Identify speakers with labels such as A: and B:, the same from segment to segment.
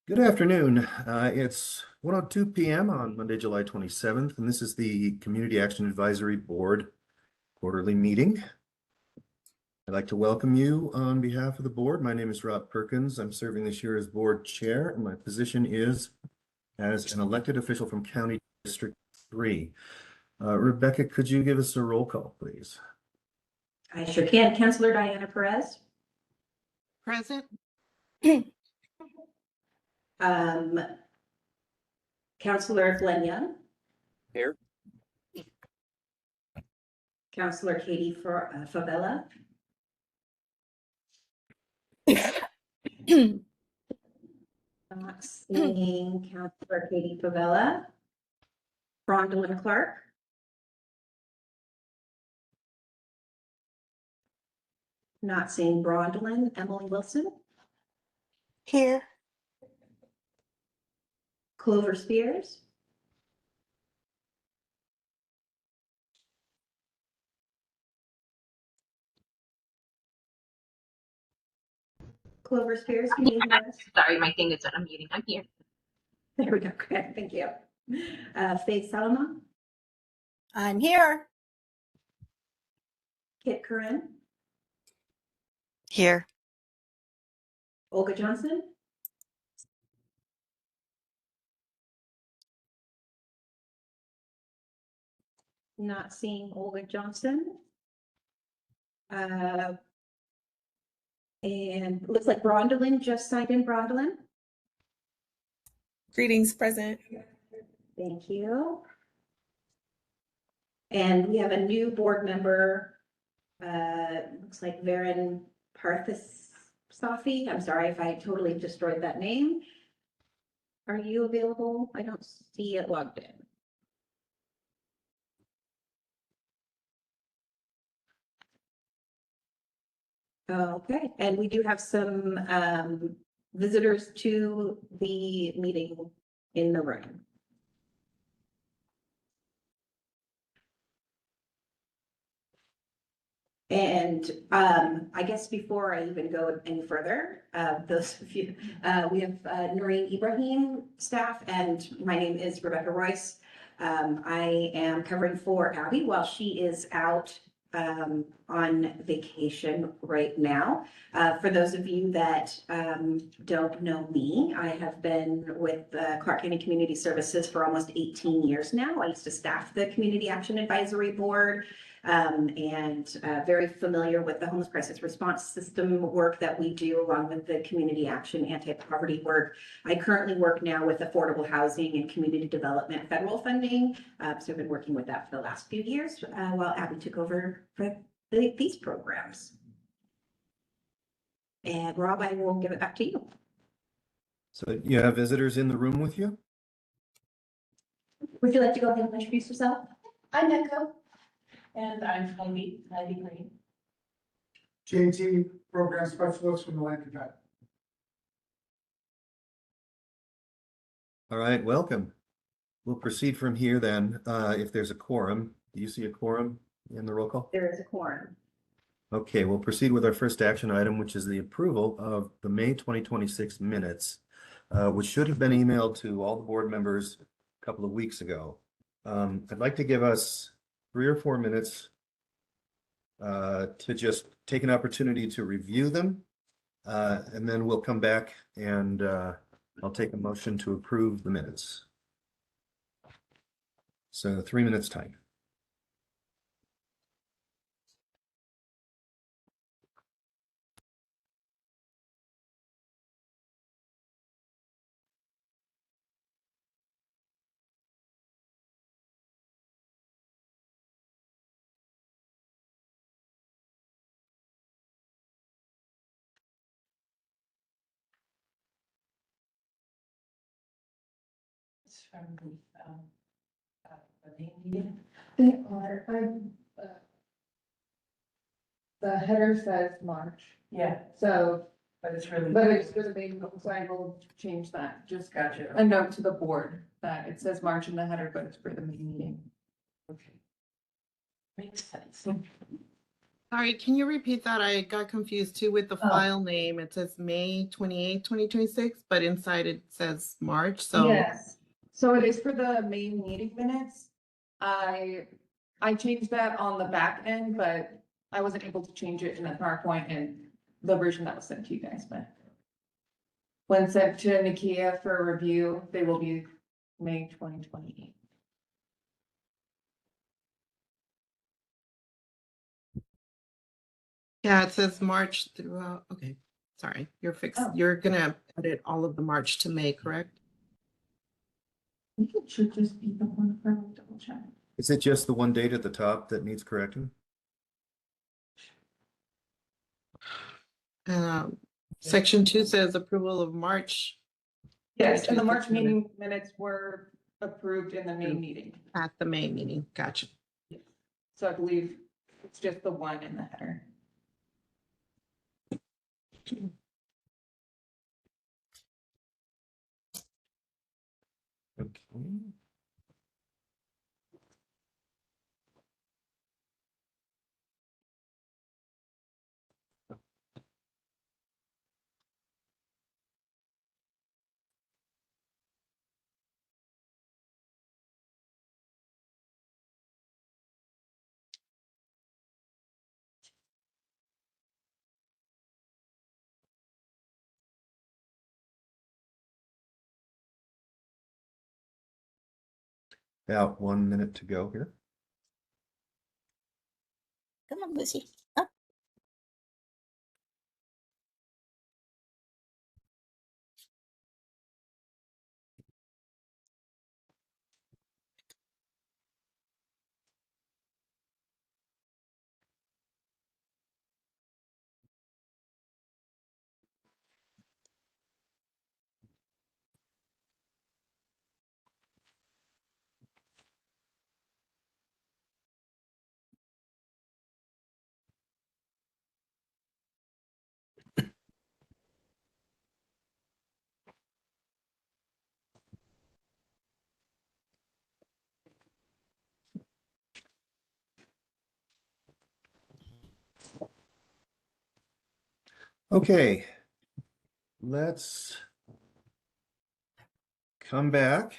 A: Good afternoon. It's 1:02 p.m. on Monday, July 27th, and this is the Community Action Advisory Board quarterly meeting. I'd like to welcome you on behalf of the board. My name is Rob Perkins. I'm serving this year as board chair, and my position is as an elected official from County District 3. Rebecca, could you give us a roll call, please?
B: I sure can. Councillor Diana Perez.
C: Present.
B: Councillor Glenn Young.
D: Here.
B: Councillor Katie Favela. Not seeing Councillor Katie Favela. Brondolyn Clark. Not seeing Brondolyn. Emily Wilson.
C: Here.
B: Clover Spears. Clover Spears, can you hear us?
E: Sorry, my thing is unmuting. I'm here.
B: There we go. Okay, thank you. Faith Salama.
C: I'm here.
B: Kit Curran.
C: Here.
B: Olga Johnson. Not seeing Olga Johnson. And looks like Brondolyn just signed in. Brondolyn.
F: Greetings, present.
B: Thank you. And we have a new board member. Looks like Varen Parthisafi. I'm sorry if I totally destroyed that name. Are you available? I don't see it logged in. Okay, and we do have some visitors to the meeting in the room. And I guess before I even go any further, those of you, we have Noreen Ibrahim staff, and my name is Rebecca Royce. I am covering for Abby while she is out on vacation right now. For those of you that don't know me, I have been with Clark County Community Services for almost 18 years now. I used to staff the Community Action Advisory Board, and very familiar with the homeless crisis response system work that we do along with the community action anti-poverty work. I currently work now with affordable housing and community development federal funding. So I've been working with that for the last few years while Abby took over for these programs. And Rob, I will give it back to you.
A: So you have visitors in the room with you?
B: Would you like to go ahead and introduce yourself?
G: I'm Echo. And I'm Heidi Green.
H: JT Program Specialist from the Land Cut.
A: All right, welcome. We'll proceed from here then. If there's a quorum, do you see a quorum in the roll call?
B: There is a quorum.
A: Okay, we'll proceed with our first action item, which is the approval of the May 2026 minutes, which should have been emailed to all the board members a couple of weeks ago. I'd like to give us 3 or 4 minutes to just take an opportunity to review them. And then we'll come back and I'll take a motion to approve the minutes. So 3 minutes time.
G: It's from the main meeting.
I: They are, the header says March,
G: Yeah,
I: so,
G: but it's really.
I: but it's for the main, so I will change that, just
G: Gotcha.
I: a note to the board that it says March in the header, but it's for the main meeting.
G: Okay. Makes sense.
C: Sorry, can you repeat that? I got confused too with the
G: Oh.
C: file name. It says May 28, 2026, but inside it says March, so.
I: Yes, so it is for the main meeting minutes. I changed that on the back end, but I wasn't able to change it in the PowerPoint and the version that was sent to you guys, but when sent to Nikia for review, they will be May 2028.
C: Yeah, it says March throughout. Okay, sorry,
I: Oh.
C: you're gonna edit all of the March to May, correct?
I: I think it should just be the one for double check.
A: Is it just the one date at the top that needs correcting?
C: Section 2 says approval of March
I: Yes, and the
C: 2026
I: March
C: minutes.
I: meeting minutes were approved in the main meeting.
C: At the May meeting, gotcha.
I: So I believe it's just the one in the header.
A: Okay. About 1 minute to go here.
C: Come on, Lucy.
A: Okay. Let's come back.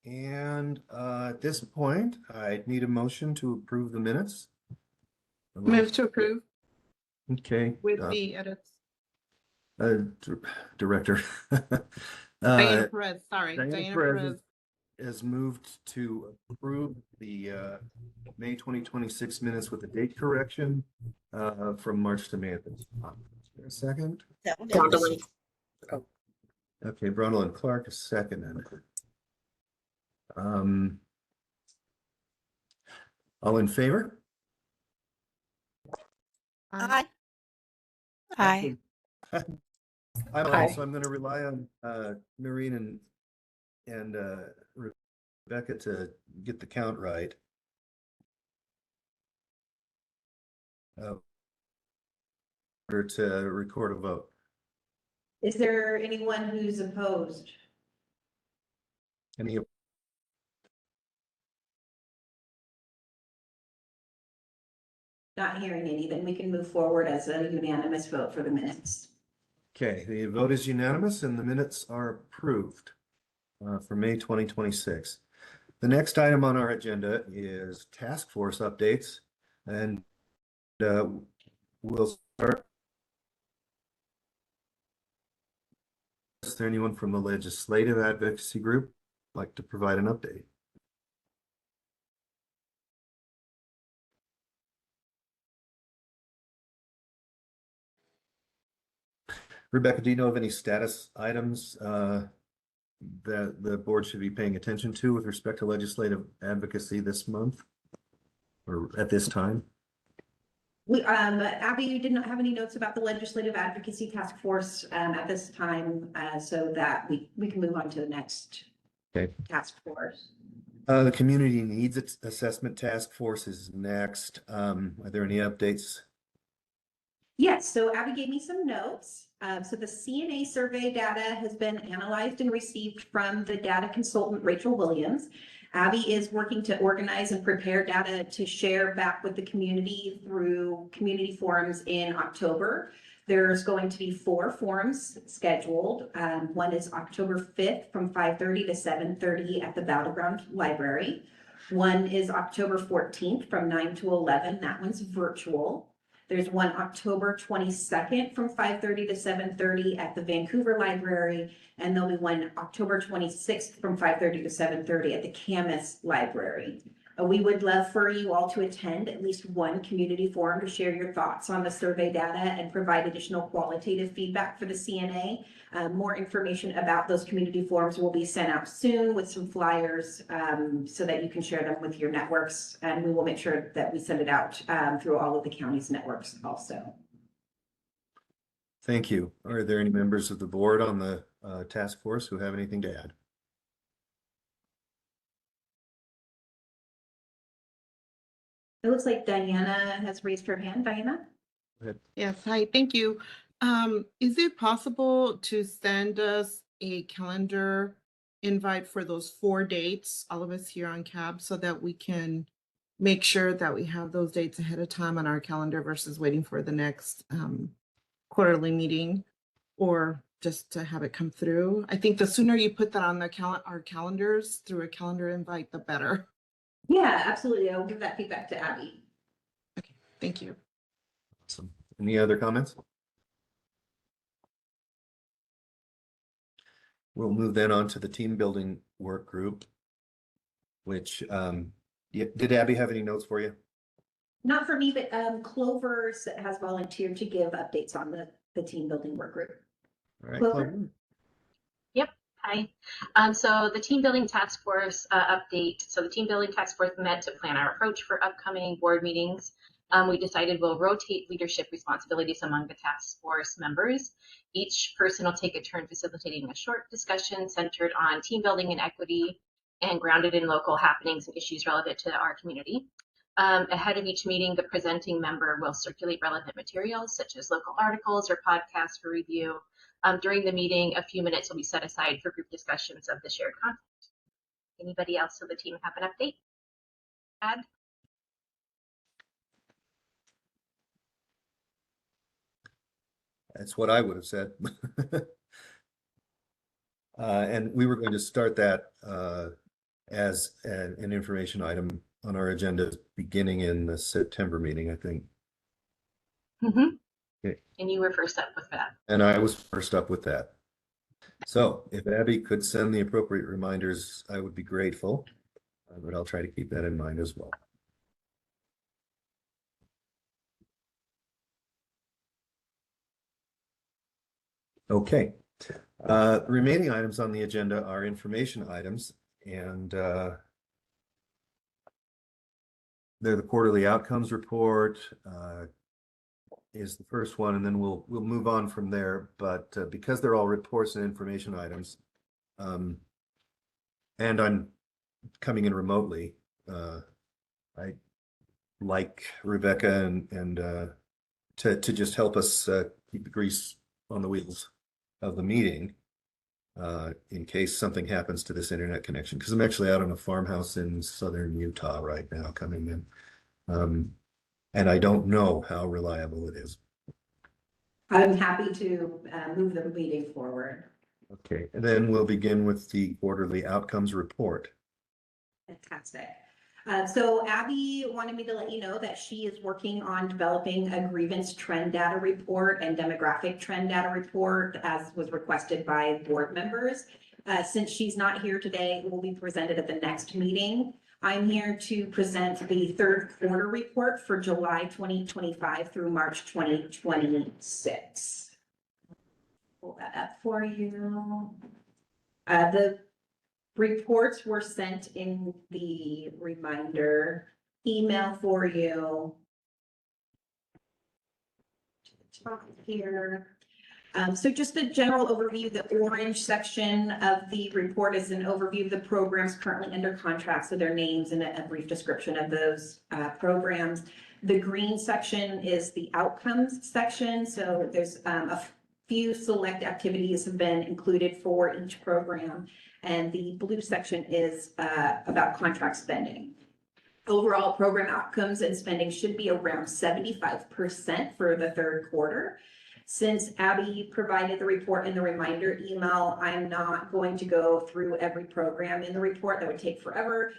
A: And at this point, I need a motion to approve the minutes.
C: Move to approve
A: Okay.
C: with the edits.
A: Director.
C: Diana Perez, sorry,
A: Diana
C: Diana
A: Perez
C: Perez.
A: has moved to approve the May 2026 minutes with a date correction from March to May. Is there a second?
E: Donaldson.
A: Okay, Bronwyn Clark is second. All in favor?
C: Aye.
D: Aye.
A: I'm
E: Aye.
A: also, I'm gonna rely on Noreen and Rebecca to get the count right. Or to record a vote.
B: Is there anyone who's opposed?
A: Any,
B: Not hearing any, then we can move forward as a unanimous vote for the minutes.
A: okay, the vote is unanimous and the minutes are approved for May 2026. The next item on our agenda is task force updates, and we'll start. Is there anyone from the legislative advocacy group like to provide an update? Rebecca, do you know of any status items that the board should be paying attention to with respect to legislative advocacy this month or at this time?
B: We, Abby, you did not have any notes about the legislative advocacy task force at this time, so that we can move on to the next
A: Okay.
B: task force.
A: The community needs assessment task force is next. Are there any updates?
B: Yes, so Abby gave me some notes. So the CNA survey data has been analyzed and received from the data consultant, Rachel Williams. Abby is working to organize and prepare data to share back with the community through community forums in October. There's going to be 4 forums scheduled. One is October 5th from 5:30 to 7:30 at the Battleground Library. One is October 14th from 9 to 11. That one's virtual. There's one October 22nd from 5:30 to 7:30 at the Vancouver Library. And there'll be one October 26th from 5:30 to 7:30 at the Camas Library. We would love for you all to attend at least one community forum to share your thoughts on the survey data and provide additional qualitative feedback for the CNA. More information about those community forums will be sent out soon with some flyers so that you can share them with your networks. And we will make sure that we send it out through all of the county's networks also.
A: Thank you. Are there any members of the board on the task force who have anything to add?
B: It looks like Diana has raised her hand. Diana?
C: Yes, hi, thank you. Is it possible to send us a calendar invite for those 4 dates, all of us here on CAB, so that we can make sure that we have those dates ahead of time on our calendar versus waiting for the next quarterly meeting, or just to have it come through? I think the sooner you put that on our calendars through a calendar invite, the better.
B: Yeah, absolutely. I'll give that feedback to Abby.
C: Thank you.
A: Awesome. Any other comments? We'll move then on to the team building work group, which, did Abby have any notes for you?
B: Not for me, but Clover has volunteered to give updates on the team building work group.
A: All right,
B: Clover?
A: Clover.
E: Hi. So the team building task force update. So the team building task force met to plan our approach for upcoming board meetings. We decided we'll rotate leadership responsibilities among the task force members. Each person will take a turn facilitating a short discussion centered on team building and equity and grounded in local happenings and issues relevant to our community. Ahead of each meeting, the presenting member will circulate relevant materials such as local articles or podcasts for review. During the meeting, a few minutes will be set aside for group discussions of the shared content. Anybody else on the team have an update? Add?
A: That's what I would have said. And we were going to start that as an information item on our agenda beginning in the September meeting, I think.
E: Mm-hmm.
A: Okay.
E: And you were first up with that.
A: And I was first up with that. So if Abby could send the appropriate reminders, I would be grateful. But I'll try to keep that in mind as well. Okay. Remaining items on the agenda are information items, and they're the quarterly outcomes report is the first one, and then we'll move on from there. But because they're all reports and information items, and I'm coming in remotely, I like Rebecca and to just help us keep the grease on the wheels of the meeting in case something happens to this internet connection, because I'm actually out on a farmhouse in southern Utah right now coming in. And I don't know how reliable it is.
B: I'm happy to move the meeting forward.
A: Okay, and then we'll begin with the quarterly outcomes report.
B: Fantastic. So Abby wanted me to let you know that she is working on developing a grievance trend data report and demographic trend data report as was requested by board members. Since she's not here today, it will be presented at the next meeting. I'm here to present the third quarter report for July 2025 through March 2026. Pull that up for you. The reports were sent in the reminder email for you. To the top here. So just a general overview, the orange section of the report is an overview of the programs currently under contract, so their names and a brief description of those programs. The green section is the outcomes section, so there's a few select activities have been included for each program, and the blue section is about contract spending. Overall program outcomes and spending should be around 75% for the third quarter. Since Abby provided the report in the reminder email, I'm not going to go through every program in the report. That would take forever.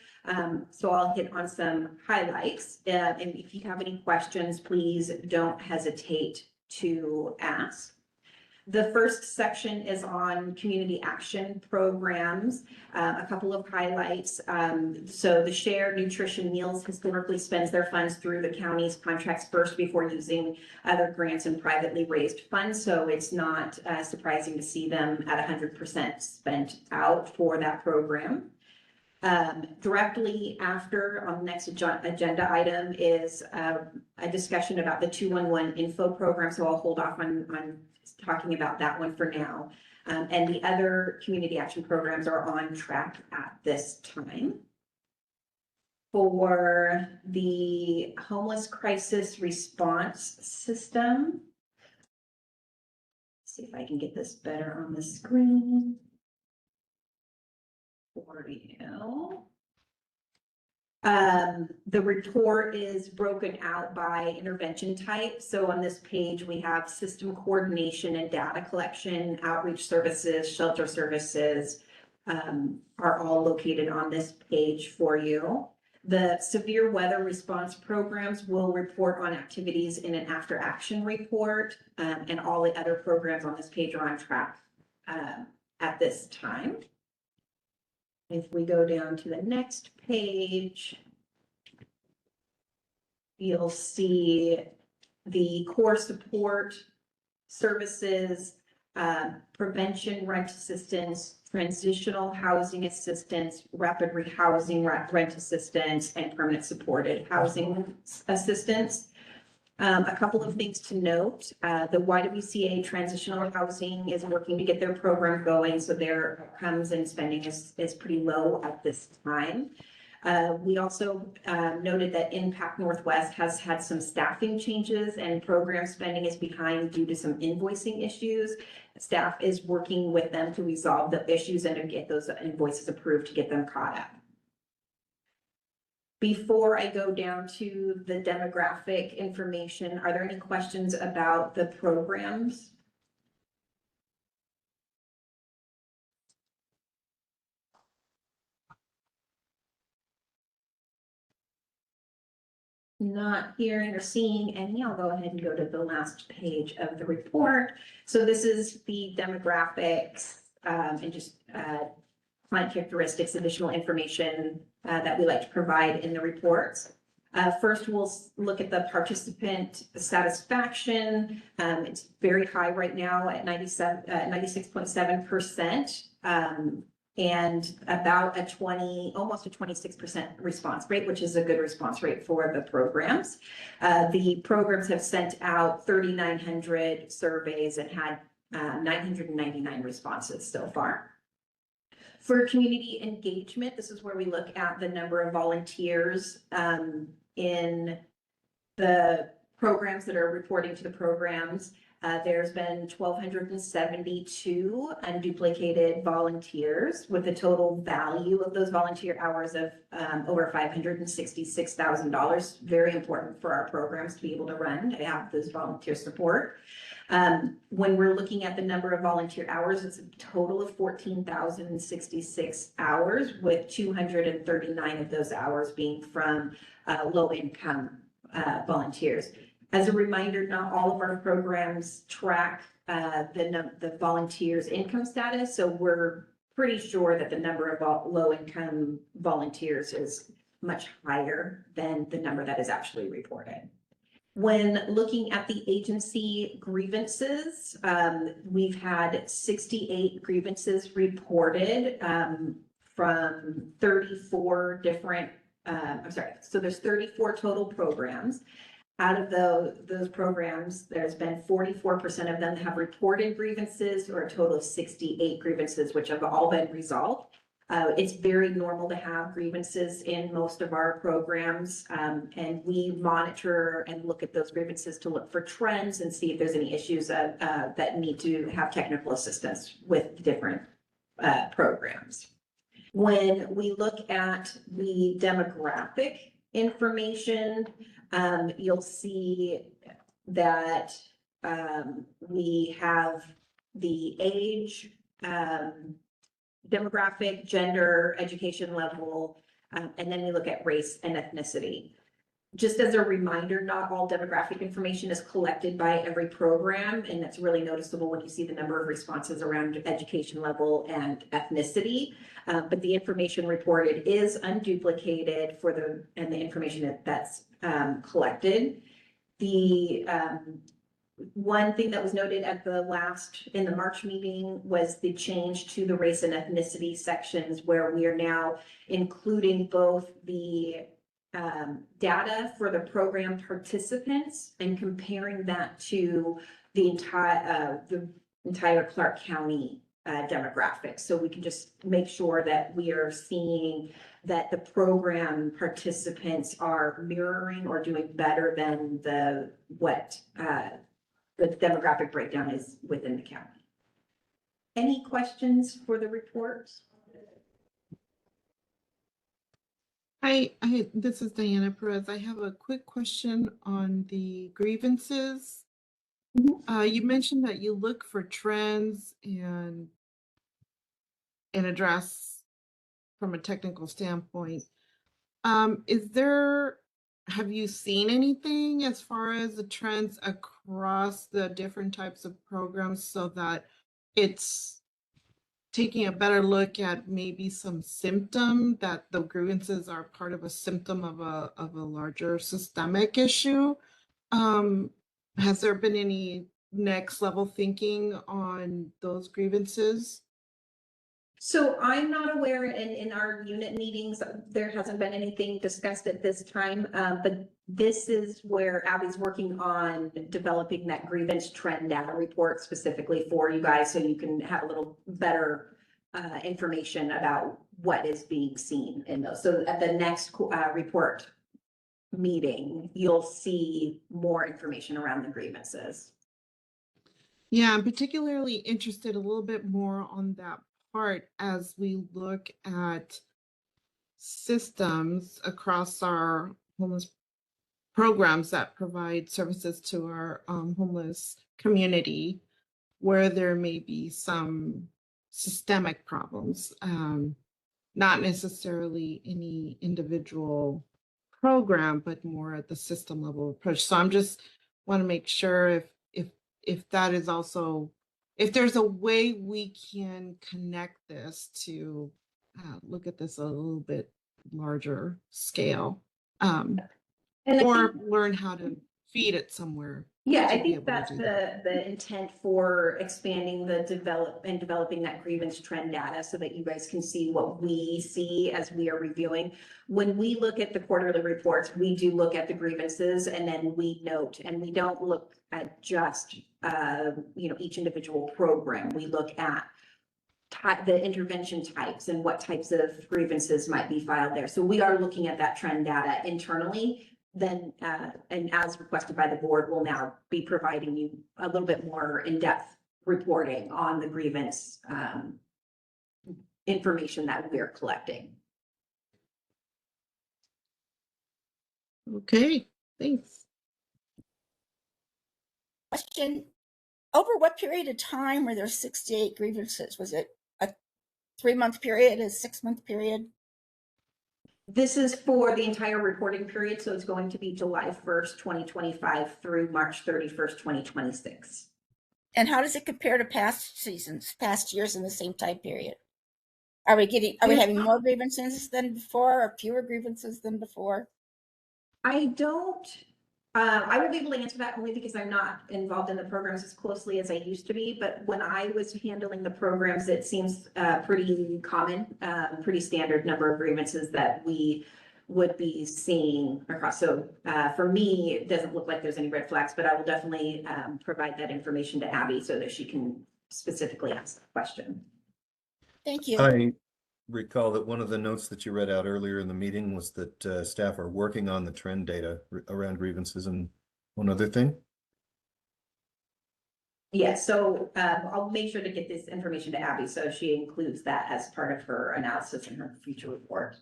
B: So I'll hit on some highlights. And if you have any questions, please don't hesitate to ask. The first section is on community action programs, a couple of highlights. So the Shared Nutrition Meals historically spends their funds through the county's contracts first before using other grants and privately raised funds. So it's not surprising to see them at 100% spent out for that program. Directly after on the next agenda item is a discussion about the 211 info program. So I'll hold off on talking about that one for now. And the other community action programs are on track at this time. For the homeless crisis response system, see if I can get this better on the screen for you. The report is broken out by intervention type. So on this page, we have system coordination and data collection, outreach services, shelter services, are all located on this page for you. The severe weather response programs will report on activities in an after action report, and all the other programs on this page are on track at this time. If we go down to the next page, you'll see the core support services, prevention rent assistance, transitional housing assistance, rapid rehousing rent assistance, and permanent supported housing assistance. A couple of things to note, the YWCA transitional housing is working to get their program going, so their outcomes and spending is pretty low at this time. We also noted that Impact Northwest has had some staffing changes and program spending is behind due to some invoicing issues. Staff is working with them to resolve the issues and to get those invoices approved to get them caught up. Before I go down to the demographic information, are there any questions about the programs? Not hearing or seeing any, I'll go ahead and go to the last page of the report. So this is the demographics and just client characteristics, additional information that we like to provide in the reports. First, we'll look at the participant satisfaction. It's very high right now at 96.7%. And about almost a 26% response rate, which is a good response rate for the programs. The programs have sent out 3,900 surveys and had 999 responses so far. For community engagement, this is where we look at the number of volunteers in the programs that are reporting to the programs. There's been 1,272 unduplicated volunteers with a total value of those volunteer hours of over $566,000. Very important for our programs to be able to run, to have this volunteer support. When we're looking at the number of volunteer hours, it's a total of 14,066 hours, with 239 of those hours being from low-income volunteers. As a reminder, not all of our programs track the volunteers' income status, so we're pretty sure that the number of low-income volunteers is much higher than the number that is actually reported. When looking at the agency grievances, we've had 68 grievances reported from 34 different, so there's 34 total programs. Out of those programs, there's been 44% of them have reported grievances, or a total of 68 grievances, which have all been resolved. It's very normal to have grievances in most of our programs, and we monitor and look at those grievances to look for trends and see if there's any issues that need to have technical assistance with different programs. When we look at the demographic information, you'll see that we have the age, demographic, gender, education level, and then we look at race and ethnicity. Just as a reminder, not all demographic information is collected by every program, and that's really noticeable when you see the number of responses around education level and ethnicity. But the information reported is unduplicated and the information that's collected. The one thing that was noted in the March meeting was the change to the race and ethnicity sections, where we are now including both the data for the program participants and comparing that to the entire Clark County demographic. So we can just make sure that we are seeing that the program participants are mirroring or doing better than what the demographic breakdown is within the county. Any questions for the reports?
C: This is Diana Perez. I have a quick question on the grievances. You mentioned that you look for trends and address from a technical standpoint. Have you seen anything as far as the trends across the different types of programs so that it's taking a better look at maybe some symptom that the grievances are part of a symptom of a larger systemic issue? Has there been any next level thinking on those grievances?
B: So I'm not aware in our unit meetings, there hasn't been anything discussed at this time, but this is where Abby's working on developing that grievance trend data report specifically for you guys, so you can have a little better information about what is being seen in those. So at the next report meeting, you'll see more information around the grievances.
C: Yeah, I'm particularly interested a little bit more on that part as we look at systems across our homeless programs that provide services to our homeless community, where there may be some systemic problems, not necessarily any individual program, but more at the system level approach. So I'm just want to make sure if that is also, if there's a way we can connect this to look at this a little bit larger scale, or learn how to feed it somewhere.
B: Yeah, I think that's the intent for expanding developing that grievance trend data, so that you guys can see what we see as we are reviewing. When we look at the quarterly reports, we do look at the grievances, and then we note, and we don't look at just each individual program. We look at the intervention types and what types of grievances might be filed there. So we are looking at that trend data internally. Then, and as requested by the board, we'll now be providing you a little bit more in-depth reporting on the grievance information that we are collecting.
C: Okay, thanks.
F: Question: over what period of time were there 68 grievances? Was it a 3-month period, a 6-month period?
B: This is for the entire reporting period, so it's going to be July 1st, 2025 through March 31st, 2026.
F: And how does it compare to past seasons, past years in the same time period? Are we having more grievances than before, or fewer grievances than before?
B: I won't be able to answer that only because I'm not involved in the programs as closely as I used to be. But when I was handling the programs, it seems pretty common, pretty standard number of grievances that we would be seeing across. So for me, it doesn't look like there's any red flags, but I will definitely provide that information to Abby so that she can specifically ask the question.
F: Thank you.
A: recall that one of the notes that you read out earlier in the meeting was that staff are working on the trend data around grievances and one other thing.
B: Yes, so I'll make sure to get this information to Abby, so she includes that as part of her analysis in her future report.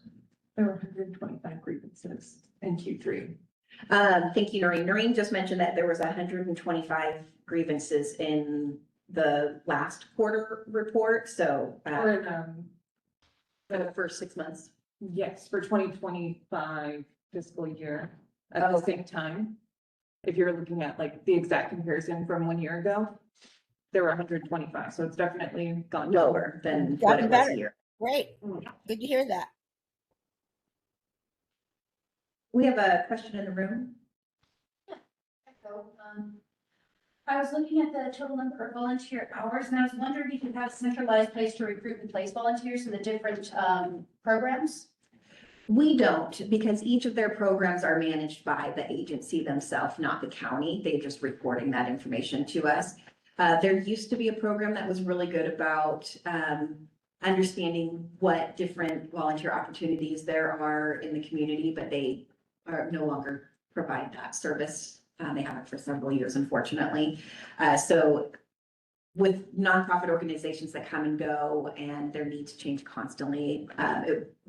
I: There were 125 grievances in Q3.
B: Thank you, Noreen. Noreen just mentioned that there was 125 grievances in the last quarter report, so
I: Or,
B: for the first 6 months.
I: yes, for 2025 fiscal year at the same time. If you're looking at like the exact comparison from 1 year ago, there were 125, so it's definitely gone down.
B: Lower than what
F: Gotten
B: it was
F: better.
B: here.
F: Great. Good to hear that.
B: We have a question in the room.
G: So, I was looking at the total number of volunteer hours, and I was wondering if you have a centralized place to recruit and place volunteers for the different programs?
B: We don't, because each of their programs are managed by the agency themselves, not the county. They're just reporting that information to us. There used to be a program that was really good about understanding what different volunteer opportunities there are in the community, but they are no longer provide that service. They haven't for several years, unfortunately. So with nonprofit organizations that come and go and their needs change constantly,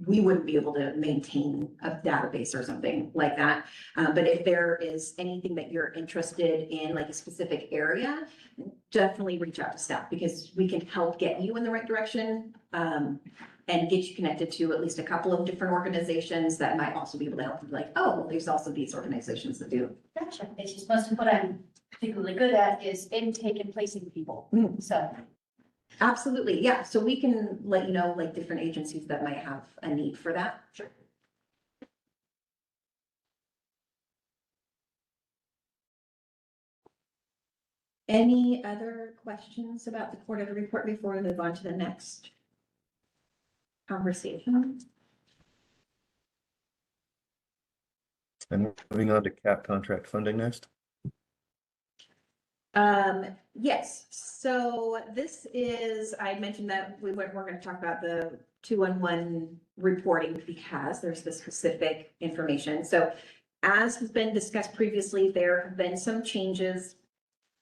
B: we wouldn't be able to maintain a database or something like that. But if there is anything that you're interested in, like a specific area, definitely reach out to staff because we can help get you in the right direction. And get you connected to at least a couple of different organizations that might also be able to help you, like, oh, well, there's also these organizations that do.
G: Gotcha. It's just most of what I'm particularly good at is intake and placing people.
B: Mhm.
G: So,
B: Absolutely, yeah. So we can let you know, like, different agencies that might have a need for that.
G: Sure.
B: Any other questions about the quarterly report before we move on to the next conversation?
A: And moving on to cap contract funding next.
B: Yes, so this is, I mentioned that we're gonna talk about the 211 reporting because there's the specific information. So as has been discussed previously, there have been some changes,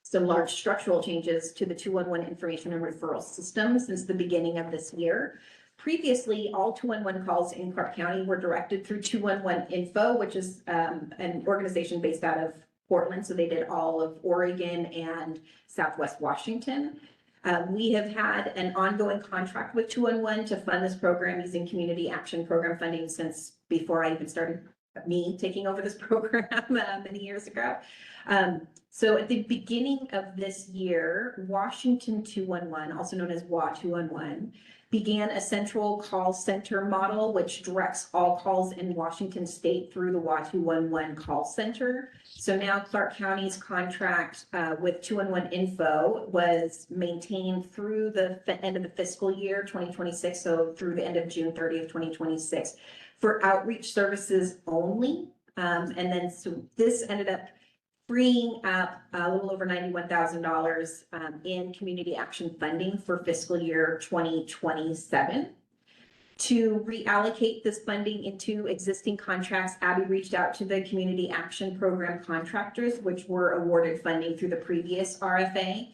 B: some large structural changes to the 211 information and referral system since the beginning of this year. Previously, all 211 calls in Clark County were directed through 211 Info, which is an organization based out of Portland. So they did all of Oregon and Southwest Washington. We have had an ongoing contract with 211 to fund this program using Community Action Program funding since before I even started me taking over this program many years ago. So at the beginning of this year, Washington 211, also known as WA 211, began a central call center model, which directs all calls in Washington state through the WA 211 call center. So now Clark County's contract with 211 Info was maintained through the end of the fiscal year 2026, so through the end of June 30th, 2026, for outreach services only. And then so this ended up freeing up a little over $91,000 in community action funding for fiscal year 2027. To reallocate this funding into existing contracts, Abby reached out to the community action program contractors, which were awarded funding through the previous RFA.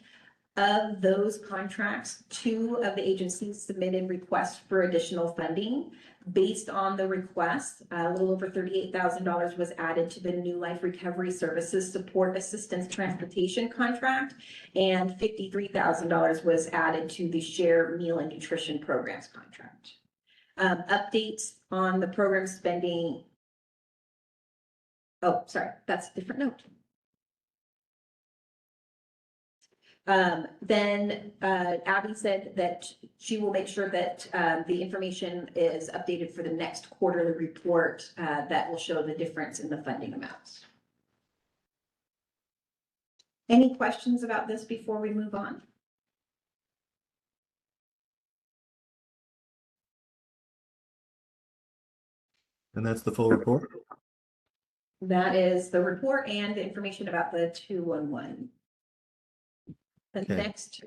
B: Of those contracts, 2 of the agencies submitted requests for additional funding. Based on the request, a little over $38,000 was added to the New Life Recovery Services Support Assistance Transportation contract, and $53,000 was added to the Share Meal and Nutrition Programs contract. Updates on the program spending. Oh, sorry, that's a different note. Then Abby said that she will make sure that the information is updated for the next quarterly report that will show the difference in the funding amounts. Any questions about this before we move on?
A: And that's the full report.
B: That is the report and the information about the 211. The
A: Okay.
B: next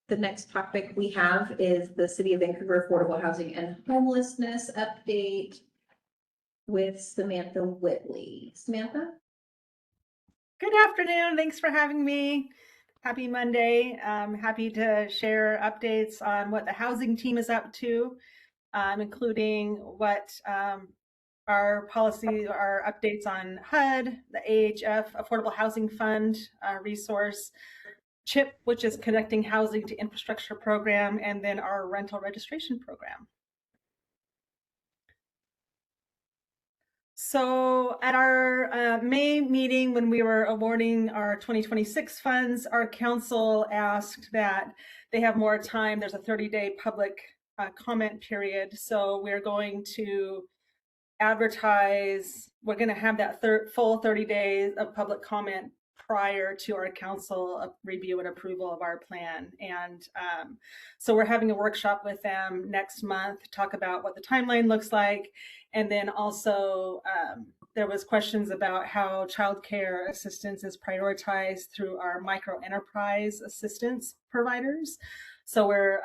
B: The next topic we have is the City of Vancouver Affordable Housing and Homelessness update with Samantha Whitley. Samantha?
J: Good afternoon. Thanks for having me. Happy Monday. I'm happy to share updates on what the housing team is up to, including what our policy, our updates on HUD, the AHF Affordable Housing Fund resource, CHIP, which is Connecting Housing to Infrastructure program, and then our rental registration program. So at our May meeting, when we were awarding our 2026 funds, our council asked that they have more time. There's a 30-day public comment period. So we're going to advertise, we're going to have that full 30 days of public comment prior to our council review and approval of our plan. And so we're having a workshop with them next month to talk about what the timeline looks like. And then also there was questions about how childcare assistance is prioritized through our micro enterprise assistance providers. So we're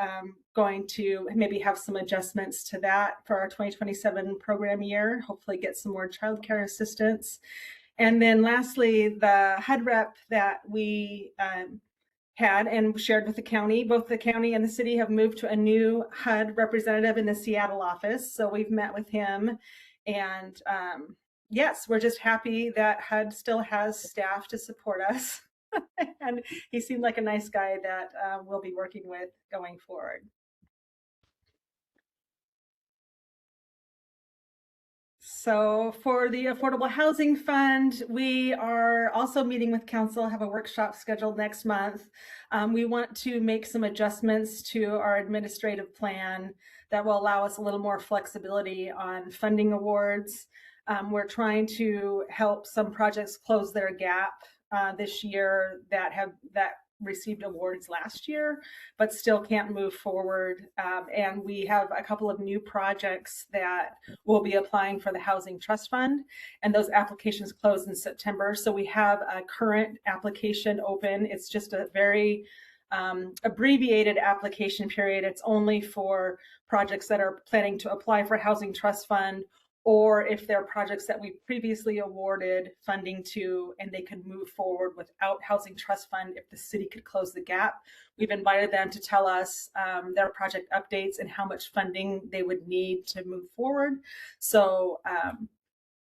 J: going to maybe have some adjustments to that for our 2027 program year, hopefully get some more childcare assistance. And then lastly, the HUD rep that we had and shared with the county, both the county and the city have moved to a new HUD representative in the Seattle office. So we've met with him, and yes, we're just happy that HUD still has staff to support us. And he seemed like a nice guy that we'll be working with going forward. So for the Affordable Housing Fund, we are also meeting with council, have a workshop scheduled next month. We want to make some adjustments to our administrative plan that will allow us a little more flexibility on funding awards. We're trying to help some projects close their gap this year that received awards last year, but still can't move forward. And we have a couple of new projects that will be applying for the Housing Trust Fund, and those applications close in September. So we have a current application open. It's just a very abbreviated application period. It's only for projects that are planning to apply for Housing Trust Fund, or if they're projects that we previously awarded funding to and they could move forward without Housing Trust Fund if the city could close the gap. We've invited them to tell us their project updates and how much funding they would need to move forward. So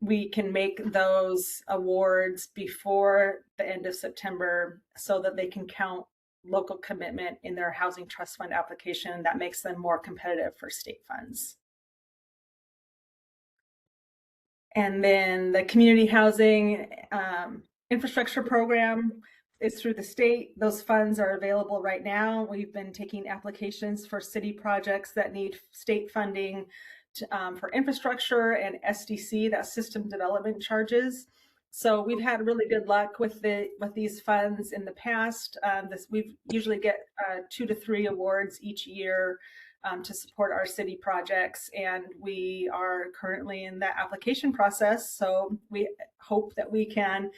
J: we can make those awards before the end of September so that they can count local commitment in their Housing Trust Fund application. That makes them more competitive for state funds. And then the community housing infrastructure program is through the state. Those funds are available right now. We've been taking applications for city projects that need state funding for infrastructure and SDC, that's system development charges. So we've had really good luck with these funds in the past. We usually get 2 to 3 awards each year to support our city projects, and we are currently in that application process. So we hope that we can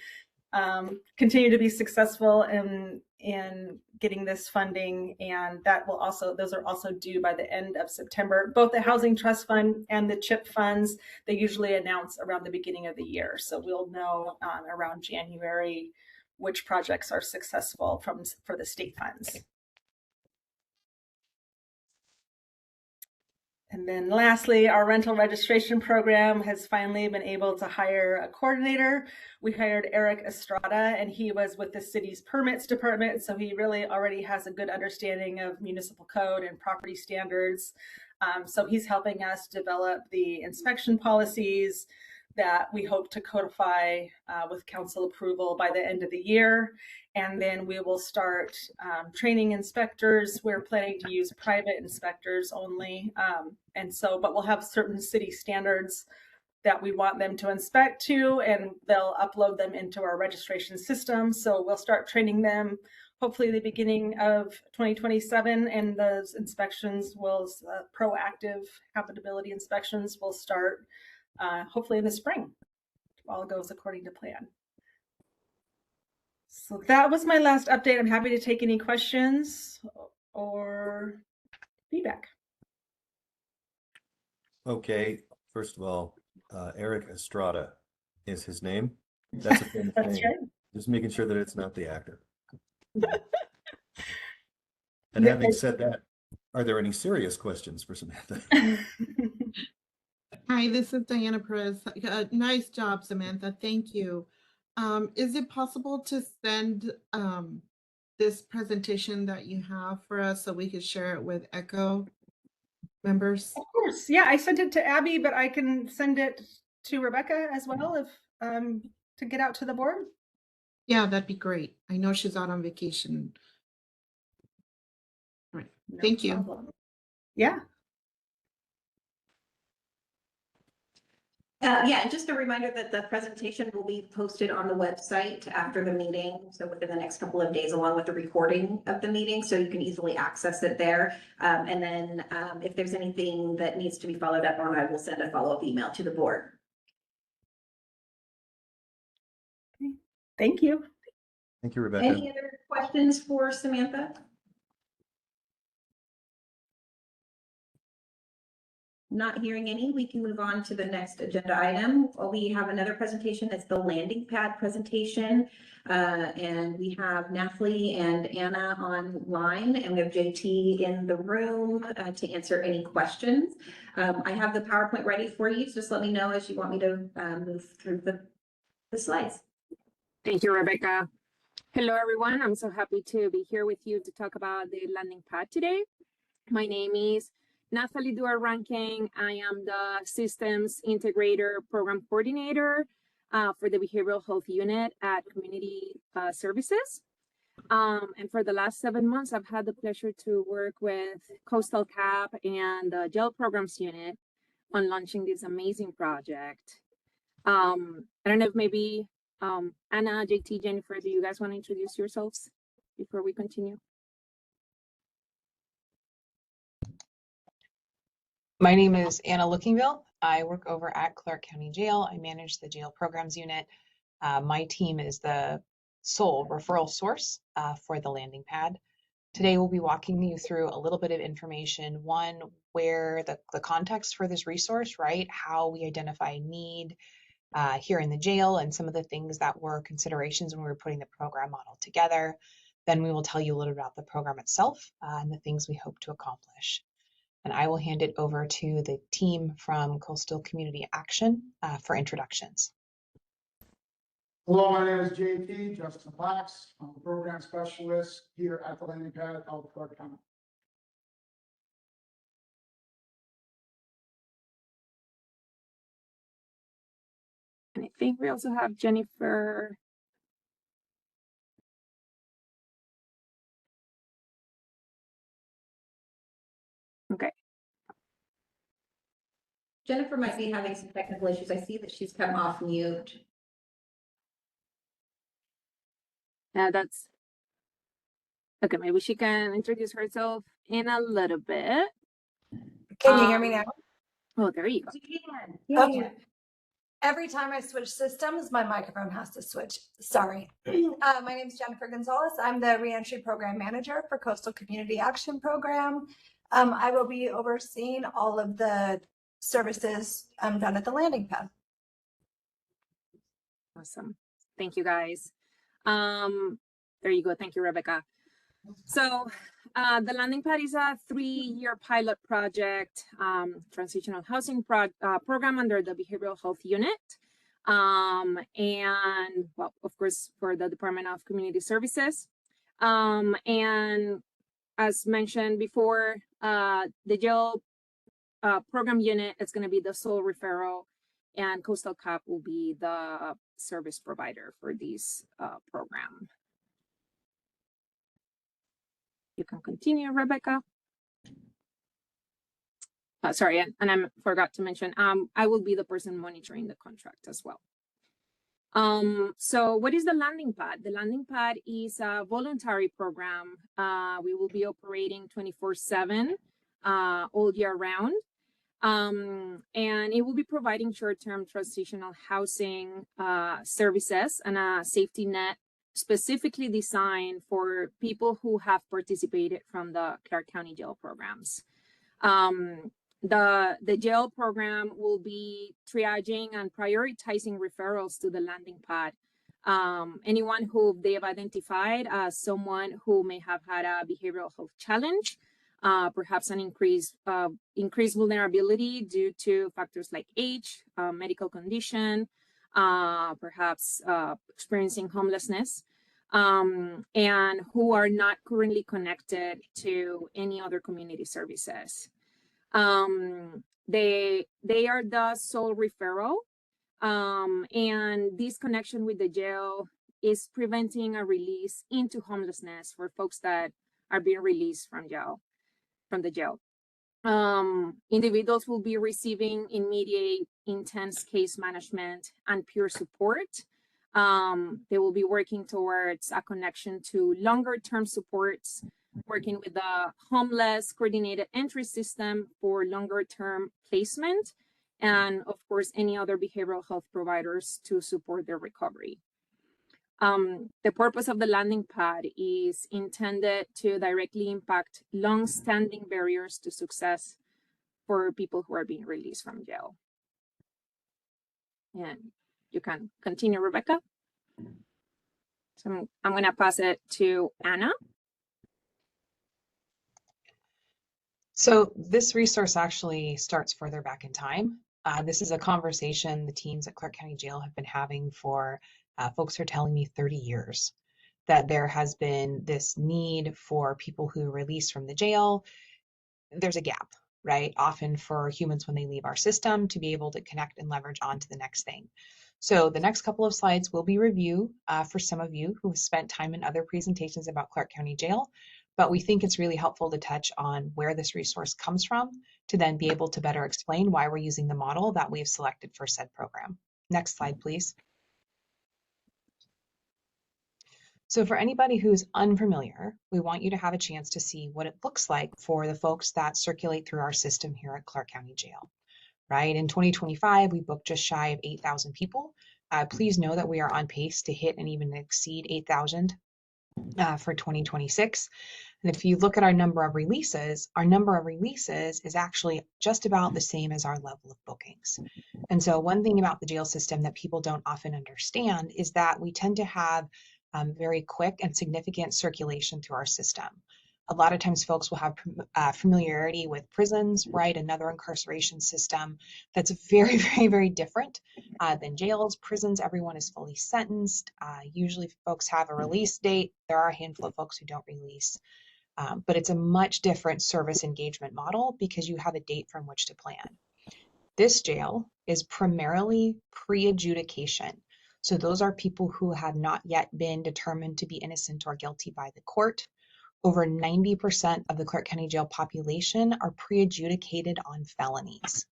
J: continue to be successful in getting this funding, and those are also due by the end of September. Both the Housing Trust Fund and the CHIP funds, they usually announce around the beginning of the year. So we'll know around January which projects are successful for the state funds. And then lastly, our rental registration program has finally been able to hire a coordinator. We hired Eric Estrada, and he was with the city's permits department. So he really already has a good understanding of municipal code and property standards. So he's helping us develop the inspection policies that we hope to codify with council approval by the end of the year. And then we will start training inspectors. We're planning to use private inspectors only. But we'll have certain city standards that we want them to inspect to, and they'll upload them into our registration system. So we'll start training them hopefully the beginning of 2027, and those inspections will, proactive habitability inspections will start hopefully in the spring, if all goes according to plan. So that was my last update. I'm happy to take any questions or feedback.
A: Okay, first of all, Eric Estrada is his name. That's a famous
J: That's
A: name.
J: right.
A: Just making sure that it's not the actor. And having said that, are there any serious questions for Samantha?
C: Hi, this is Diana Perez. Nice job, Samantha. Thank you. Is it possible to send this presentation that you have for us so we could share it with ECHO members?
J: Of course, yeah, I sent it to Abby, but I can send it to Rebecca as well if to get out to the board.
C: Yeah, that'd be great. I know she's out on vacation. All right.
J: No
C: Thank you.
J: problem. Yeah.
B: Yeah, and just a reminder that the presentation will be posted on the website after the meeting, so within the next couple of days, along with the recording of the meeting, so you can easily access it there. And then if there's anything that needs to be followed up on, I will send a follow-up email to the board.
J: Thank you.
A: Thank you, Rebecca.
B: Any other questions for Samantha? Not hearing any, we can move on to the next agenda item. We have another presentation. It's the landing pad presentation. And we have Nathalie and Anna online, and we have JT in the room to answer any questions. I have the PowerPoint ready for you. So just let me know as you want me to move through the slides.
K: Thank you, Rebecca. Hello, everyone. I'm so happy to be here with you to talk about the landing pad today. My name is Nathalie Duer-Ranking. I am the Systems Integrator Program Coordinator for the Behavioral Health Unit at Community Services. And for the last 7 months, I've had the pleasure to work with Coastal CAP and the Jail Programs Unit on launching this amazing project. I don't know if maybe Anna, JT, Jennifer, do you guys want to introduce yourselves before we continue?
L: My name is Anna Lookingville. I work over at Clark County Jail. I manage the Jail Programs Unit. My team is the sole referral source for the landing pad. Today we'll be walking you through a little bit of information. One, where the context for this resource, right? How we identify need here in the jail and some of the things that were considerations when we were putting the program model together. Then we will tell you a little about the program itself and the things we hope to accomplish. And I will hand it over to the team from Coastal Community Action for introductions.
H: Hello, my name is JT, Justin Lax. I'm a program specialist here at the landing pad of Clark County.
K: And I think we also have Jennifer. Okay.
B: Jennifer might be having some technical issues. I see that she's come off mute.
K: That's okay. Maybe she can introduce herself in a little bit.
M: Can you hear me now?
K: Oh, there you go.
B: Yeah.
M: Okay. Every time I switch systems, my microphone has to switch. Sorry. My name is Jennifer Gonzalez. I'm the Reentry Program Manager for Coastal Community Action Program. I will be overseeing all of the services done at the landing pad.
K: Awesome. Thank you, guys. There you go. Thank you, Rebecca. So the landing pad is a 3-year pilot project, transitional housing program under the Behavioral Health Unit. And well, of course, for the Department of Community Services. And as mentioned before, the jail program unit is going to be the sole referral, and Coastal CAP will be the service provider for this program. You can continue, Rebecca. Sorry, and I forgot to mention, I will be the person monitoring the contract as well. So what is the landing pad? The landing pad is a voluntary program. We will be operating 24/7 all year round. And it will be providing short-term transitional housing services and a safety net specifically designed for people who have participated from the Clark County Jail programs. The jail program will be triaging and prioritizing referrals to the landing pad. Anyone who they have identified as someone who may have had a behavioral health challenge, perhaps an increased vulnerability due to factors like age, medical condition, perhaps experiencing homelessness, and who are not currently connected to any other community services. They are the sole referral, and this connection with the jail is preventing a release into homelessness for folks that are being released from the jail. Individuals will be receiving immediate, intense case management and peer support. They will be working towards a connection to longer-term supports, working with the homeless coordinated entry system for longer-term placement, and of course, any other behavioral health providers to support their recovery. The purpose of the landing pad is intended to directly impact long-standing barriers to success for people who are being released from jail. And you can continue, Rebecca. So I'm going to pass it to Anna.
L: So this resource actually starts further back in time. This is a conversation the teams at Clark County Jail have been having for folks are telling me 30 years, that there has been this need for people who release from the jail. There's a gap, right? Often for humans when they leave our system to be able to connect and leverage on to the next thing. So the next couple of slides will be review for some of you who have spent time in other presentations about Clark County Jail, but we think it's really helpful to touch on where this resource comes from to then be able to better explain why we're using the model that we've selected for said program. Next slide, please. So for anybody who's unfamiliar, we want you to have a chance to see what it looks like for the folks that circulate through our system here at Clark County Jail, right? In 2025, we booked just shy of 8,000 people. Please know that we are on pace to hit and even exceed 8,000 for 2026. And if you look at our number of releases is actually just about the same as our level of bookings. And so one thing about the jail system that people don't often understand is that we tend to have very quick and significant circulation through our system. A lot of times folks will have familiarity with prisons, right? Another incarceration system that's very, very, very different than jails. Prisons, everyone is fully sentenced. Usually folks have a release date. There are a handful of folks who don't release. But it's a much different service engagement model because you have a date from which to plan. This jail is primarily pre-adjudication. So those are people who have not yet been determined to be innocent or guilty by the court. Over 90% of the Clark County Jail population are pre-adjudicated on felonies.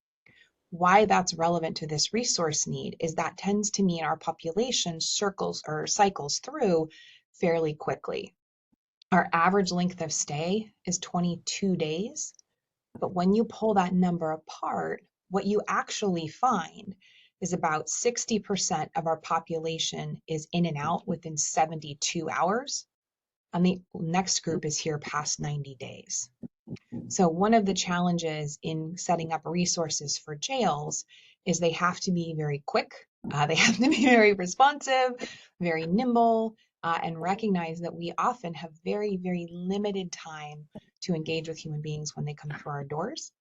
L: Why that's relevant to this resource need is that tends to mean our population cycles through fairly quickly. Our average length of stay is 22 days, but when you pull that number apart, what you actually find is about 60% of our population is in and out within 72 hours. And the next group is here past 90 days. So one of the challenges in setting up resources for jails is they have to be very quick. They have to be very responsive, very nimble, and recognize that we often have very, very limited time to engage with human beings when they come through our doors.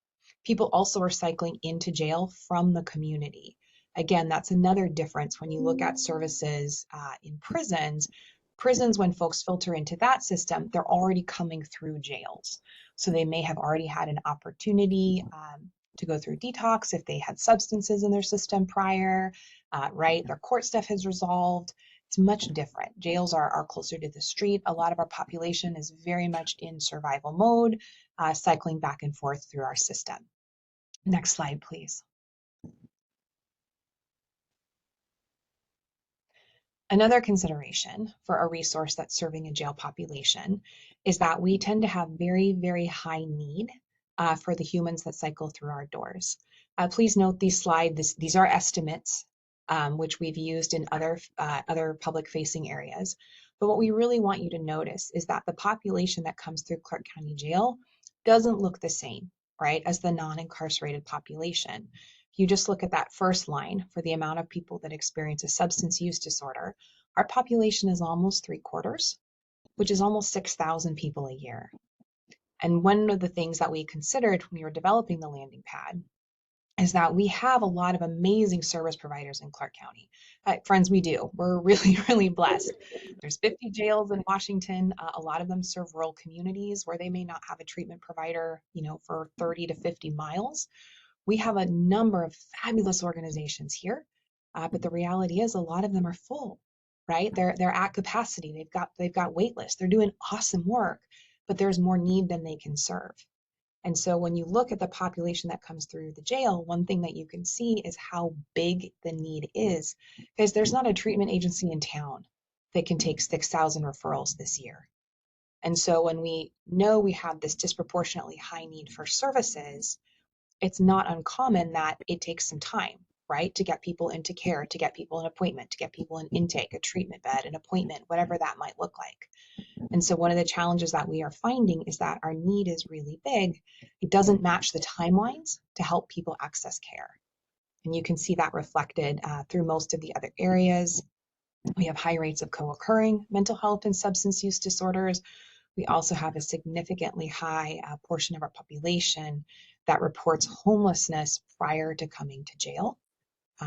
L: People also are cycling into jail from the community. Again, that's another difference when you look at services in prisons. Prisons, when folks filter into that system, they're already coming through jails. So they may have already had an opportunity to go through detox if they had substances in their system prior, right? Their court stuff has resolved. It's much different. Jails are closer to the street. A lot of our population is very much in survival mode, cycling back and forth through our system. Next slide, please. Another consideration for a resource that's serving a jail population is that we tend to have very, very high need for the humans that cycle through our doors. Please note these these are estimates, which we've used in other public facing areas. But what we really want you to notice is that the population that comes through Clark County Jail doesn't look the same, right, as the non-incarcerated population. If you just look at that first line for the amount of people that experience a substance use disorder, our population is almost 3/4, which is almost 6,000 people a year. And one of the things that we considered when we were developing the landing pad is that we have a lot of amazing service providers in Clark County. Friends, we do. We're really, really blessed. There's 50 jails in Washington. A lot of them serve rural communities where they may not have a treatment provider, for 30 to 50 miles. We have a number of fabulous organizations here, but the reality is a lot of them are full, right? They're at capacity. They've got wait lists. They're doing awesome work, but there's more need than they can serve. And so when you look at the population that comes through the jail, one thing that you can see is how big the need is, because there's not a treatment agency in town that can take 6,000 referrals this year. And so when we know we have this disproportionately high need for services, it's not uncommon that it takes some time, right, to get people into care, to get people an appointment, to get people an intake, a treatment bed, an appointment, whatever that might look like. And so one of the challenges that we are finding is that our need is really big. It doesn't match the timelines to help people access care. And you can see that reflected through most of the other areas. We have high rates of co-occurring mental health and substance use disorders. We also have a significantly high portion of our population that reports homelessness prior to coming to jail.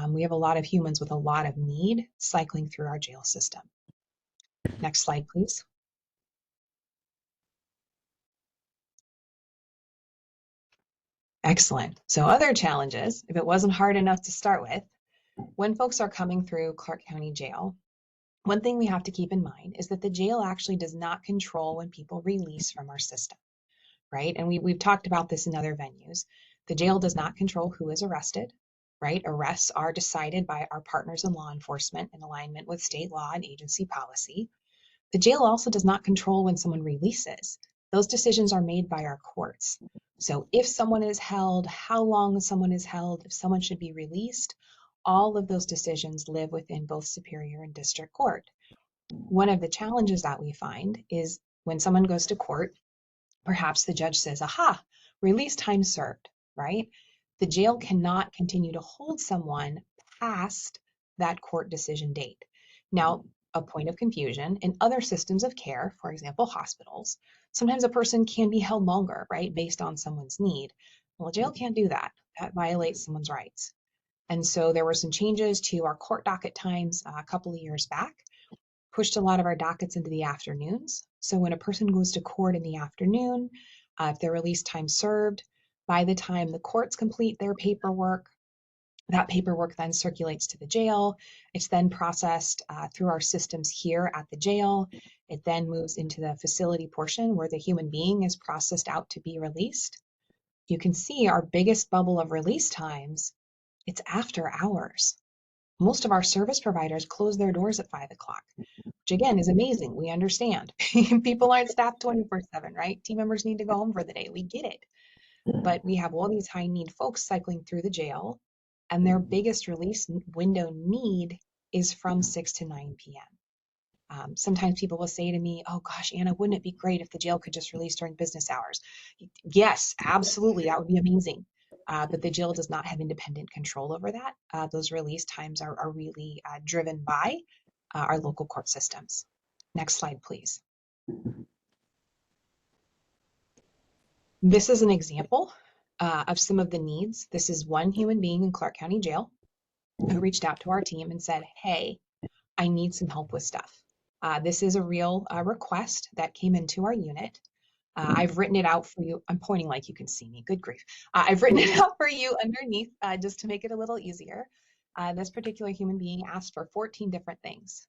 L: We have a lot of humans with a lot of need cycling through our jail system. Next slide, please. Excellent. So other challenges, if it wasn't hard enough to start with, when folks are coming through Clark County Jail, one thing we have to keep in mind is that the jail actually does not control when people release from our system, right? And we've talked about this in other venues. The jail does not control who is arrested, right? Arrests are decided by our partners in law enforcement in alignment with state law and agency policy. The jail also does not control when someone releases. Those decisions are made by our courts. So if someone is held, how long someone is held, if someone should be released, all of those decisions live within both Superior and District Court. One of the challenges that we find is when someone goes to court, perhaps the judge says, aha, release time served, right? The jail cannot continue to hold someone past that court decision date. Now, a point of confusion in other systems of care, for example, hospitals, sometimes a person can be held longer, right, based on someone's need. Well, jail can't do that. That violates someone's rights. And so there were some changes to our court docket times a couple of years back, pushed a lot of our dockets into the afternoons. So when a person goes to court in the afternoon, if they're release time served, by the time the courts complete their paperwork, that paperwork then circulates to the jail. It's then processed through our systems here at the jail. It then moves into the facility portion where the human being is processed out to be released. You can see our biggest bubble of release times, it's after hours. Most of our service providers close their doors at 5 o'clock, which again is amazing. We understand. People aren't staffed 24/7, right? Team members need to go home for the day. We get it. But we have all these high need folks cycling through the jail, and their biggest release window need is from 6 to 9 p.m. Sometimes people will say to me, oh gosh, Anna, wouldn't it be great if the jail could just release during business hours? Yes, absolutely, that would be amazing. But the jail does not have independent control over that. Those release times are really driven by our local court systems. Next slide, please. This is an example of some of the needs. This is one human being in Clark County Jail who reached out to our team and said, hey, I need some help with stuff. This is a real request that came into our unit. I've written it out for you. I'm pointing like you can see me. Good grief. I've written it out for you underneath just to make it a little easier. This particular human being asked for 14 different things.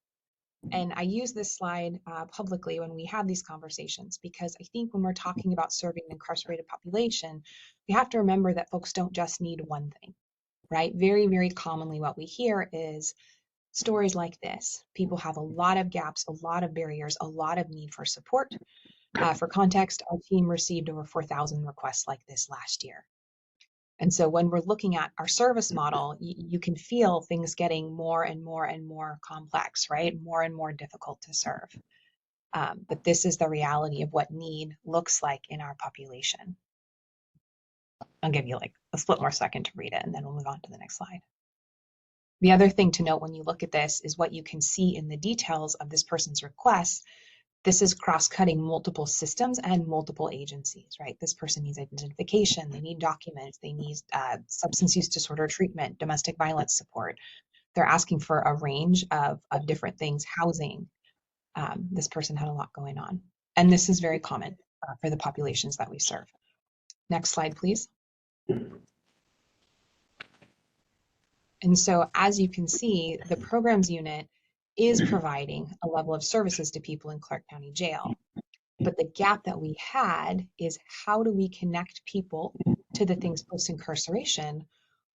L: And I use this slide publicly when we have these conversations because I think when we're talking about serving an incarcerated population, we have to remember that folks don't just need one thing, right? Very, very commonly what we hear is stories like this. People have a lot of gaps, a lot of barriers, a lot of need for support. For context, our team received over 4,000 requests like this last year. And so when we're looking at our service model, you can feel things getting more and more and more complex, right? More and more difficult to serve. But this is the reality of what need looks like in our population. I'll give you like a split more second to read it, and then we'll move on to the next slide. The other thing to note when you look at this is what you can see in the details of this person's request. This is cross-cutting multiple systems and multiple agencies, right? This person needs identification, they need documents, they need substance use disorder treatment, domestic violence support. They're asking for a range of different things, housing. This person had a lot going on. And this is very common for the populations that we serve. Next slide, please. And so as you can see, the programs unit is providing a level of services to people in Clark County Jail. But the gap that we had is how do we connect people to the things post-incarceration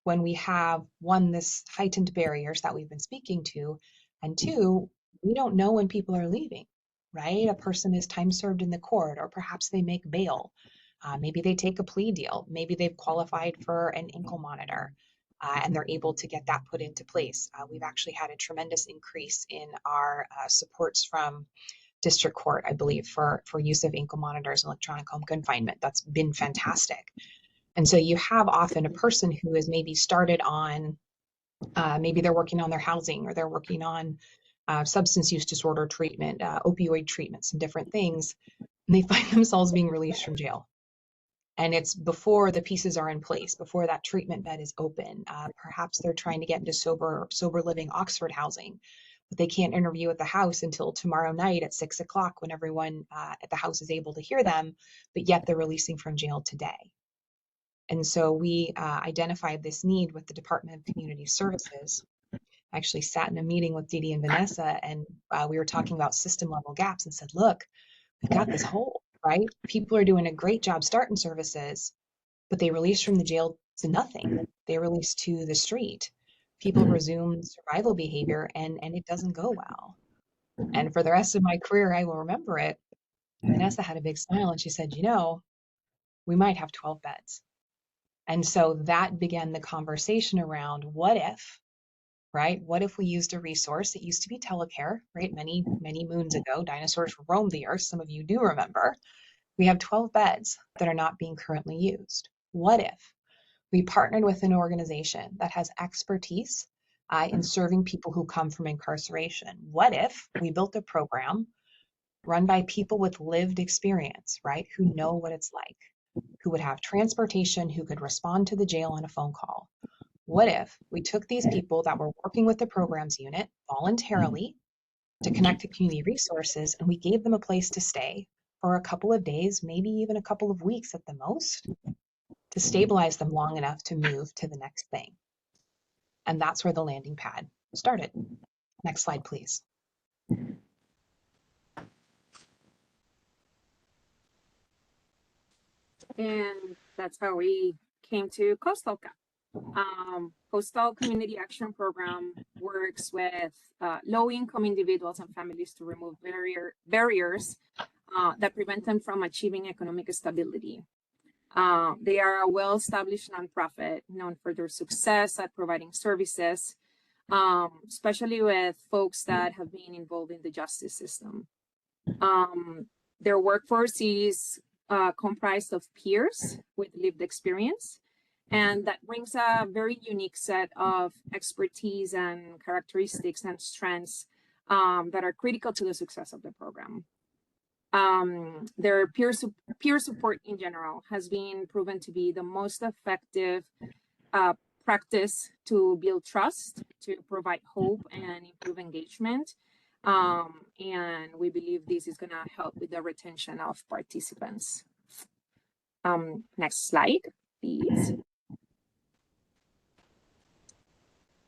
L: when we have, one, this heightened barriers that we've been speaking to, and two, we don't know when people are leaving, right? A person is time served in the court, or perhaps they make bail. Maybe they take a plea deal. Maybe they've qualified for an ankle monitor. And they're able to get that put into place. We've actually had a tremendous increase in our supports from district court, I believe, for use of ankle monitors and electronic home confinement. That's been fantastic. And so you have often a person who is maybe started on, maybe they're working on their housing, or they're working on substance use disorder treatment, opioid treatments, and different things, and they find themselves being released from jail. And it's before the pieces are in place, before that treatment bed is open. Perhaps they're trying to get into sober living Oxford housing, but they can't interview at the house until tomorrow night at 6 o'clock when everyone at the house is able to hear them, but yet they're releasing from jail today. And so we identified this need with the Department of Community Services. I actually sat in a meeting with Dee Dee and Vanessa, and we were talking about system level gaps and said, look, we've got this hole. Right? People are doing a great job starting services, but they release from the jail to nothing. They release to the street. People resume survival behavior, and it doesn't go well. And for the rest of my career, I will remember it. Vanessa had a big smile and she said, you know, we might have 12 beds. And so that began the conversation around what if, right? What if we used a resource? It used to be telecare, right? Many, many moons ago, dinosaurs roamed the earth. Some of you do remember. We have 12 beds that are not being currently used. What if we partnered with an organization that has expertise in serving people who come from incarceration? What if we built a program run by people with lived experience, right? Who know what it's like, who would have transportation, who could respond to the jail on a phone call? What if we took these people that were working with the programs unit voluntarily to connect to community resources, and we gave them a place to stay for a couple of days, maybe even a couple of weeks at the most, to stabilize them long enough to move to the next thing? And that's where the landing pad started. Next slide, please.
K: And that's how we came to Coastal CAP. Coastal Community Action Program works with low-income individuals and families to remove barriers that prevent them from achieving economic stability. They are a well-established nonprofit known for their success at providing services, especially with folks that have been involved in the justice system. Their workforce is comprised of peers with lived experience, and that brings a very unique set of expertise and characteristics and strengths that are critical to the success of the program. Their peer support in general has been proven to be the most effective practice to build trust, to provide hope and improve engagement. And we believe this is going to help with the retention of participants. Next slide, please.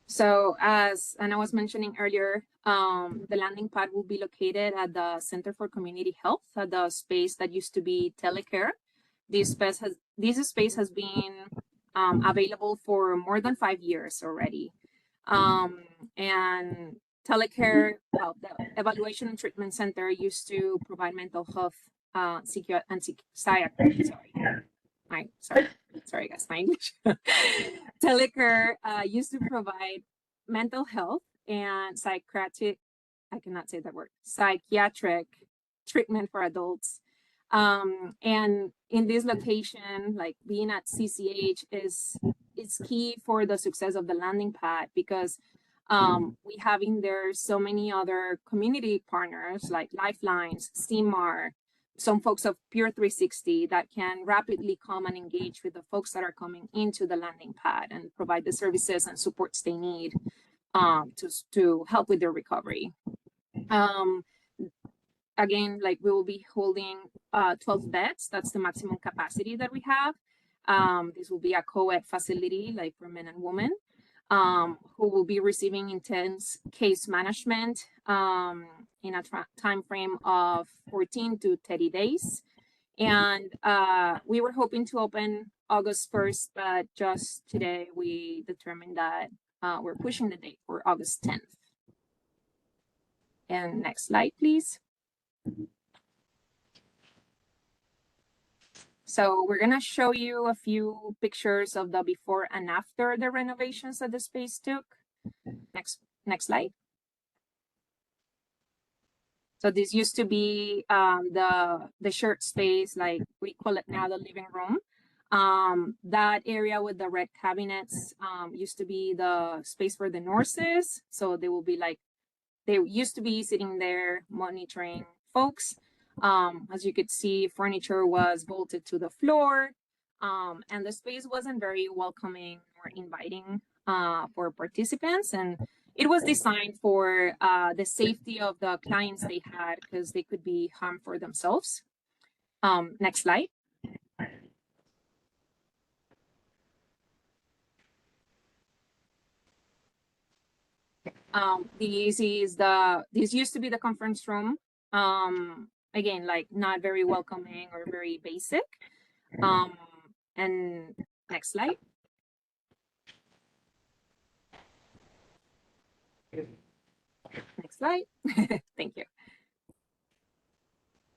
K: So as Anna was mentioning earlier, the landing pad will be located at the Center for Community Health, at the space that used to be telecare. This space has been available for more than 5 years already. And telecare, well, the Evaluation and Treatment Center used to provide mental health psychiatry. Sorry guys, my English. Telecare used to provide mental health and psychiatric treatment for adults. And in this location, like being at CCH is key for the success of the landing pad, because we have in there so many other community partners like Lifelines, CMAR, some folks of Pure 360 that can rapidly come and engage with the folks that are coming into the landing pad and provide the services and supports they need to help with their recovery. Again, like we will be holding 12 beds. That's the maximum capacity that we have. This will be a co-ed facility, like for men and women, who will be receiving intense case management in a time frame of 14 to 30 days. And we were hoping to open August 1st, but just today we determined that we're pushing the date for August 10th. And next slide, please. So we're gonna show you a few pictures of the before and after the renovations that the space took. Next slide. So this used to be the shared space, like we call it now the living room. That area with the red cabinets used to be the space for the nurses. So they will be like, they used to be sitting there monitoring folks. As you could see, furniture was bolted to the floor, and the space wasn't very welcoming or inviting for participants. And it was designed for the safety of the clients they had, because they could be harmed for themselves. Next slide. This used to be the conference room. Again, like not very welcoming or very basic. And next slide. Next slide. Thank you.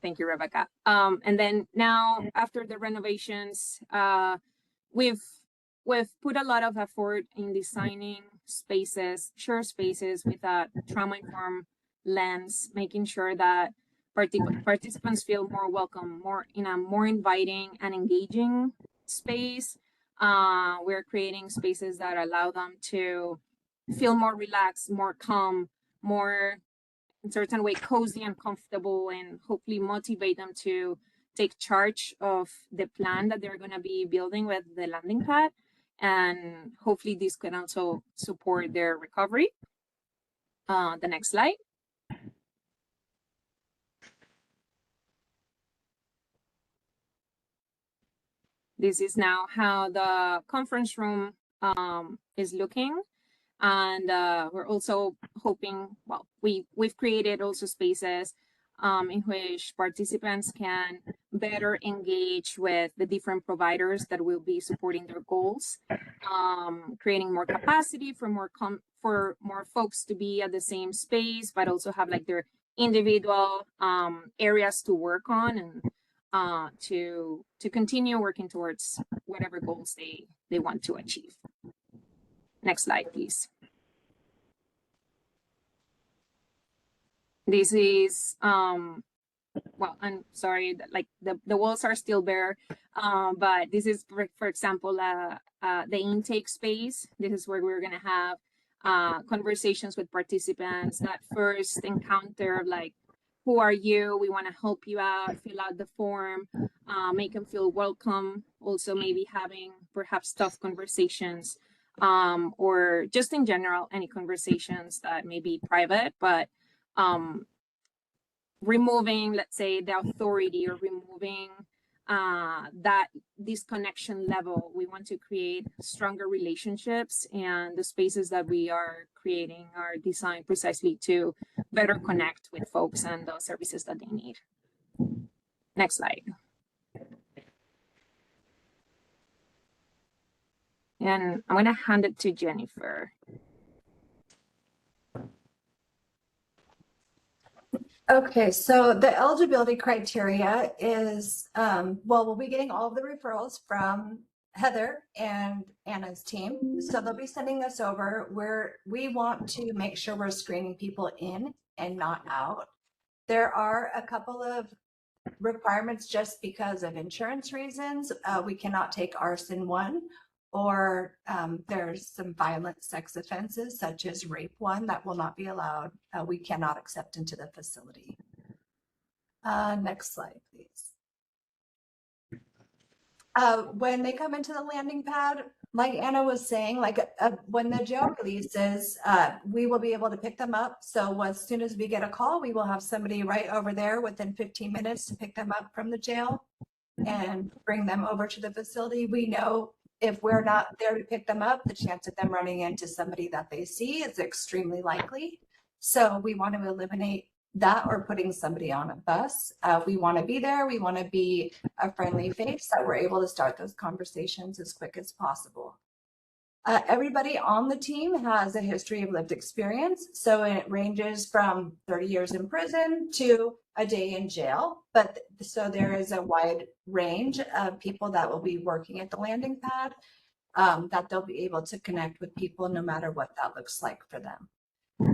K: Thank you, Rebecca. And then now, after the renovations, we've put a lot of effort in designing spaces, shared spaces with a trauma-informed lens, making sure that participants feel more welcome, more in a more inviting and engaging space. We're creating spaces that allow them to feel more relaxed, more calm, more in a certain way cozy and comfortable, and hopefully motivate them to take charge of the plan that they're going to be building with the landing pad. And hopefully this can also support their recovery. The next slide. This is now how the conference room is looking. And we're also hoping, well, we've created also spaces in which participants can better engage with the different providers that will be supporting their goals, creating more capacity for more folks to be at the same space, but also have like their individual areas to work on, and to continue working towards whatever goals they want to achieve. Next slide, please. This is, well, I'm sorry, like the walls are still bare, but this is, for example, the intake space. This is where we're gonna have conversations with participants, that first encounter, like, who are you? We wanna help you out, fill out the form, make them feel welcome. Also maybe having perhaps tough conversations, or just in general, any conversations that may be private, but removing, let's say, the authority, or removing that disconnection level. We want to create stronger relationships, and the spaces that we are creating are designed precisely to better connect with folks and the services that they need. Next slide. And I'm gonna hand it to Jennifer.
M: Okay, so the eligibility criteria is, well, we'll be getting all of the referrals from Heather and Anna's team. So they'll be sending this over where we want to make sure we're screening people in and not out. There are a couple of requirements just because of insurance reasons. We cannot take arson 1, or there's some violent sex offenses such as rape 1 that will not be allowed. We cannot accept into the facility. Next slide, please. When they come into the landing pad, like Anna was saying, when the jail releases, we will be able to pick them up. So as soon as we get a call, we will have somebody right over there within 15 minutes to pick them up from the jail and bring them over to the facility. We know if we're not there to pick them up, the chance of them running into somebody that they see is extremely likely. So we want to eliminate that or putting somebody on a bus. We want to be there. We want to be a friendly face that we're able to start those conversations as quick as possible. Everybody on the team has a history of lived experience. So it ranges from 30 years in prison to a day in jail. But so there is a wide range of people that will be working at the landing pad, that they'll be able to connect with people no matter what that looks like for them.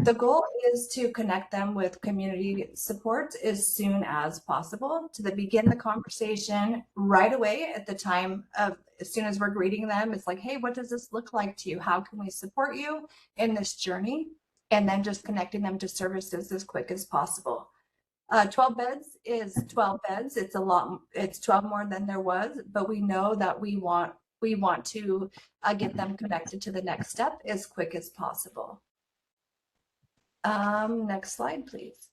M: The goal is to connect them with community support as soon as possible, to begin the conversation right away at the time of, as soon as we're greeting them. It's like, hey, what does this look like to you? How can we support you in this journey? And then just connecting them to services as quick as possible. 12 beds is 12 beds. It's a lot. It's 12 more than there was, but we know that we want to get them connected to the next step as quick as possible. Next slide, please.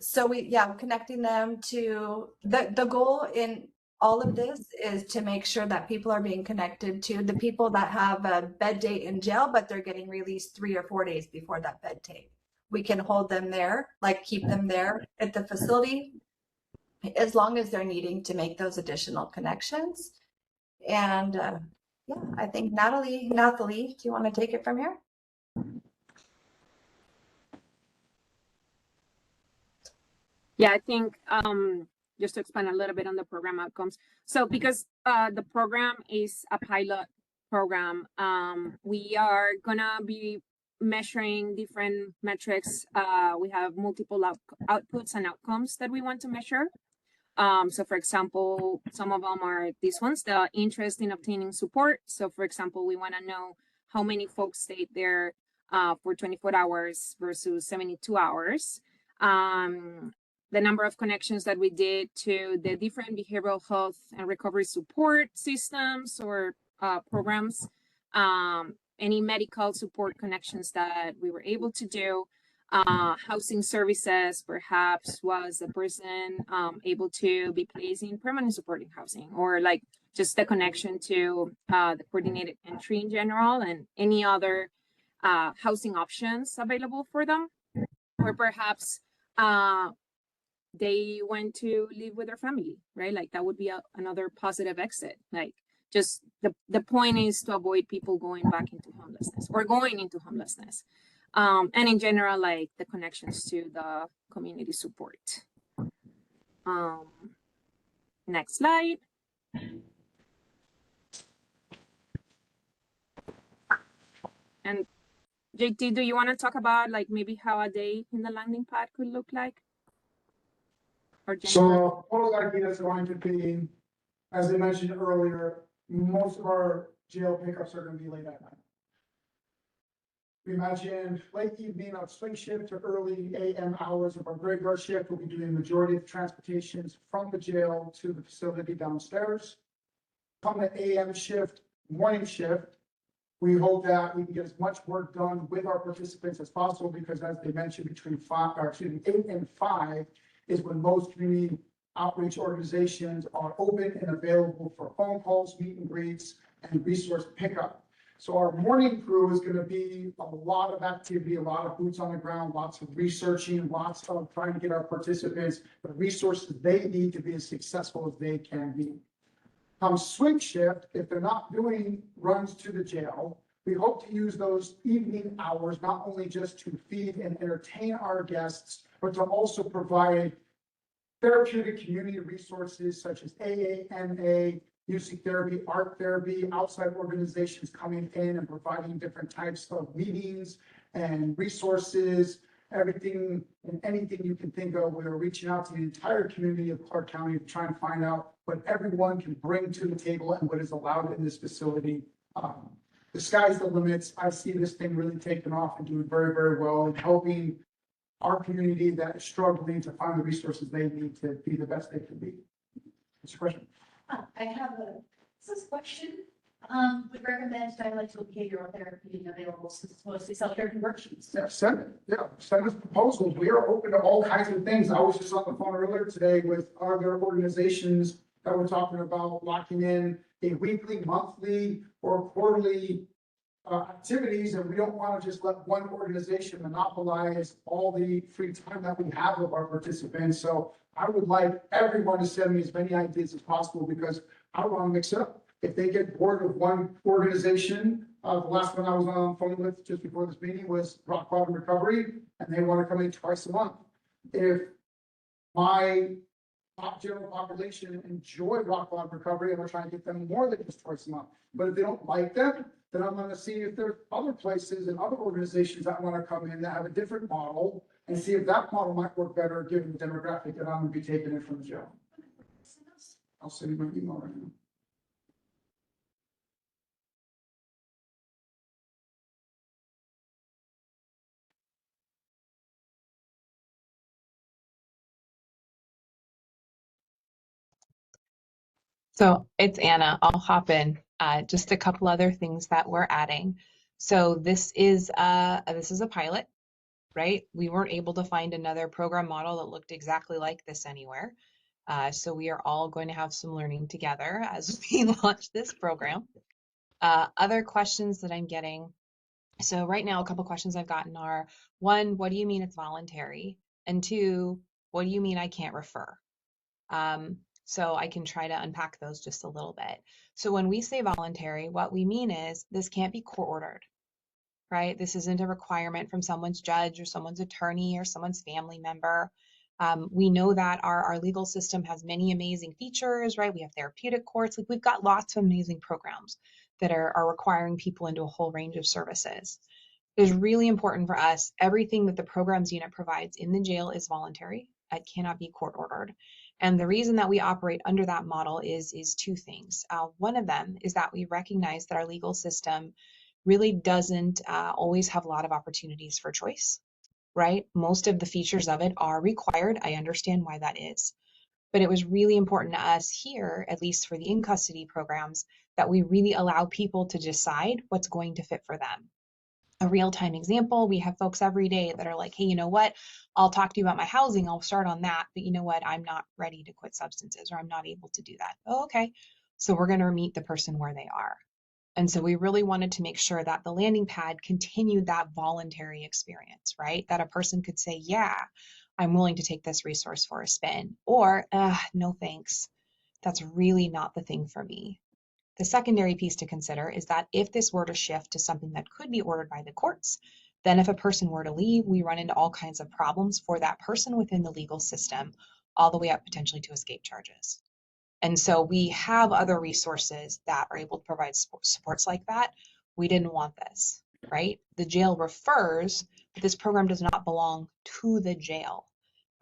M: So connecting them to the goal in all of this is to make sure that people are being connected to the people that have a bed date in jail, but they're getting released 3 or 4 days before that bed date. We can hold them there, keep them there at the facility, as long as they're needing to make those additional connections. And I think Nathalie, do you want to take it from here?
K: Yeah, I think just to expand a little bit on the program outcomes. So because the program is a pilot program, we are gonna be measuring different metrics. We have multiple outputs and outcomes that we want to measure. So for example, some of them are these ones, the interest in obtaining support. So for example, we want to know how many folks stayed there for 24 hours versus 72 hours. The number of connections that we did to the different behavioral health and recovery support systems or programs, any medical support connections that we were able to do. Housing services, perhaps was a person able to be placed in permanent supporting housing, or just the connection to the coordinated entry in general and any other housing options available for them, or perhaps they went to live with their family, right? That would be another positive exit. Just the point is to avoid people going back into homelessness or going into homelessness. And in general, the connections to the community support. Next slide. And JT, do you want to talk about maybe how a day in the landing pad could look like? Or
H: so total idea is going to be, as I mentioned earlier, most of our jail pickups are going to be late at night. We imagine late evening on swing shift to early AM hours of our graveyard shift. We'll be doing the majority of transportations from the jail to the facility downstairs. Come the AM shift, morning shift, we hope that we can get as much work done with our participants as possible, because as they mentioned, between 8 and 5 is when most community outreach organizations are open and available for phone calls, meet and greets, and resource pickup. So our morning crew is going to be a lot of activity, a lot of boots on the ground, lots of researching, lots of trying to get our participants the resources they need to be as successful as they can be. Come swing shift, if they're not doing runs to the jail, we hope to use those evening hours not only just to feed and entertain our guests, but to also provide therapeutic community resources such as AA, NA, music therapy, art therapy, outside organizations coming in and providing different types of meetings and resources, everything and anything you can think of. We're reaching out to the entire community of Clark County to try and find out what everyone can bring to the table and what is allowed in this facility. The sky's the limits. I see this thing really taking off and doing very, very well and helping our community that is struggling to find the resources they need to be the best they can be. What's your question?
G: I have this question. Would recommend dialectical behavioral therapy being available since it's mostly self-driven worksheets.
H: Yeah, send it. Yeah, send us proposals. We are open to all kinds of things. I was just on the phone earlier today with other organizations that were talking about locking in a weekly, monthly, or quarterly activities, and we don't want to just let one organization monopolize all the free time that we have with our participants. So I would like everyone to send me as many ideas as possible because I want to mix it up. If they get bored of one organization, the last one I was on the phone with just before this meeting was Rock Bottom Recovery, and they want to come in twice a month. If my general population enjoy Rock Bottom Recovery, and we're trying to get them more than just twice a month. But if they don't like them, then I'm going to see if there's other places and other organizations that want to come in that have a different model and see if that model might work better given the demographic that I'm going to be taking in from the jail. I'll send you my email right now.
L: So it's Anna. I'll hop in. Just a couple other things that we're adding. So this is a pilot, right? We weren't able to find another program model that looked exactly like this anywhere. So we are all going to have some learning together as we launch this program. Other questions that I'm getting. So right now, a couple questions I've gotten are, one, what do you mean it's voluntary? And two, what do you mean I can't refer? So I can try to unpack those just a little bit. So when we say voluntary, what we mean is this can't be court ordered, right? This isn't a requirement from someone's judge or someone's attorney or someone's family member. We know that our legal system has many amazing features, right? We have therapeutic courts. Like we've got lots of amazing programs that are requiring people into a whole range of services. It is really important for us. Everything that the programs unit provides in the jail is voluntary. It cannot be court ordered. And the reason that we operate under that model is two things. One of them is that we recognize that our legal system really doesn't always have a lot of opportunities for choice, right? Most of the features of it are required. I understand why that is. But it was really important to us here, at least for the in-custody programs, that we really allow people to decide what's going to fit for them. A real-time example, we have folks every day that are like, hey, you know what? I'll talk to you about my housing. I'll start on that. But you know what? I'm not ready to quit substances or I'm not able to do that. Oh, okay. So we're going to meet the person where they are. And so we really wanted to make sure that the landing pad continued that voluntary experience, right? That a person could say, yeah, I'm willing to take this resource for a spin, or no thanks. That's really not the thing for me. The secondary piece to consider is that if this were to shift to something that could be ordered by the courts, then if a person were to leave, we run into all kinds of problems for that person within the legal system, all the way up potentially to escape charges. And so we have other resources that are able to provide supports like that. We didn't want this, right? The jail refers, but this program does not belong to the jail.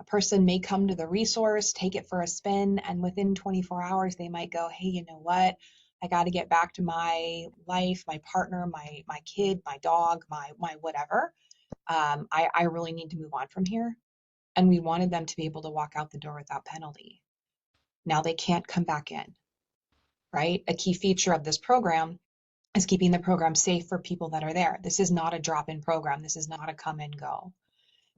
L: A person may come to the resource, take it for a spin, and within 24 hours, they might go, hey, you know what? I got to get back to my life, my partner, my kid, my dog, my whatever. I really need to move on from here. And we wanted them to be able to walk out the door without penalty. Now they can't come back in, right? A key feature of this program is keeping the program safe for people that are there. This is not a drop-in program. This is not a come and go.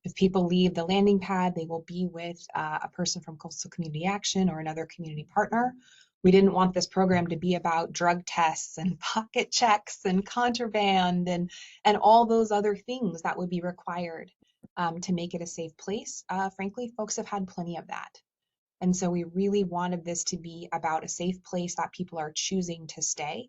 L: If people leave the landing pad, they will be with a person from Coastal Community Action or another community partner. We didn't want this program to be about drug tests and pocket checks and contraband and all those other things that would be required to make it a safe place. Frankly, folks have had plenty of that. And so we really wanted this to be about a safe place that people are choosing to stay.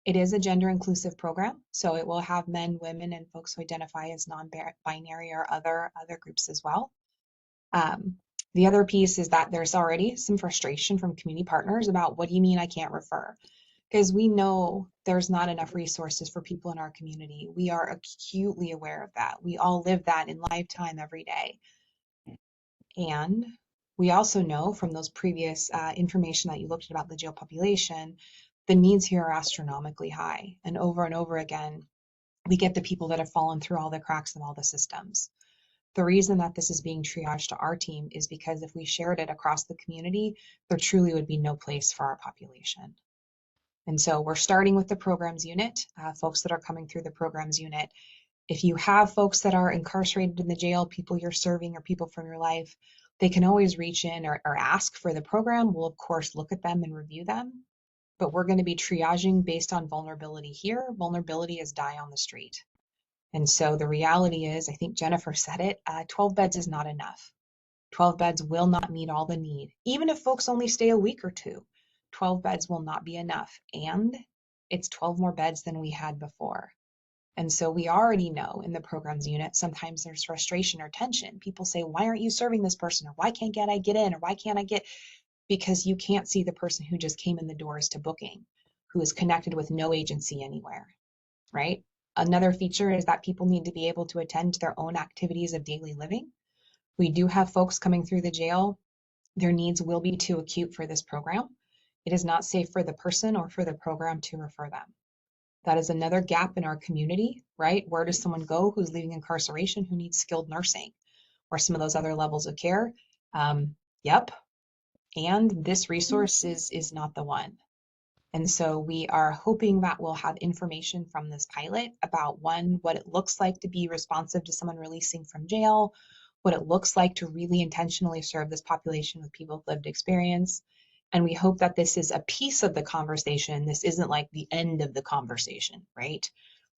L: It is a gender inclusive program, so it will have men, women, and folks who identify as non-binary or other groups as well. The other piece is that there's already some frustration from community partners about what do you mean I can't refer? because we know there's not enough resources for people in our community. We are acutely aware of that. We all live that in lifetime every day. And we also know from those previous information that you looked at about the jail population, the needs here are astronomically high. And over again, we get the people that have fallen through all the cracks of all the systems. The reason that this is being triaged to our team is because if we shared it across the community, there truly would be no place for our population. And so we're starting with the programs unit, folks that are coming through the programs unit. If you have folks that are incarcerated in the jail, people you're serving or people from your life, they can always reach in or ask for the program. We'll of course look at them and review them, but we're going to be triaging based on vulnerability here. Vulnerability is die on the street. And so the reality is, I think Jennifer said it, 12 beds is not enough. 12 beds will not meet all the need. Even if folks only stay a week or two, 12 beds will not be enough. And it's 12 more beds than we had before. And so we already know in the programs unit, sometimes there's frustration or tension. People say, why aren't you serving this person? Or why can't I get in? Or why can't I get, because you can't see the person who just came in the doors to booking, who is connected with no agency anywhere, right? Another feature is that people need to be able to attend to their own activities of daily living. We do have folks coming through the jail. Their needs will be too acute for this program. It is not safe for the person or for the program to refer them. That is another gap in our community, right? Where does someone go who's leaving incarceration, who needs skilled nursing or some of those other levels of care? Yep. And this resource is not the one. And so we are hoping that we'll have information from this pilot about one, what it looks like to be responsive to someone releasing from jail, what it looks like to really intentionally serve this population with people with lived experience. And we hope that this is a piece of the conversation. This isn't like the end of the conversation, right?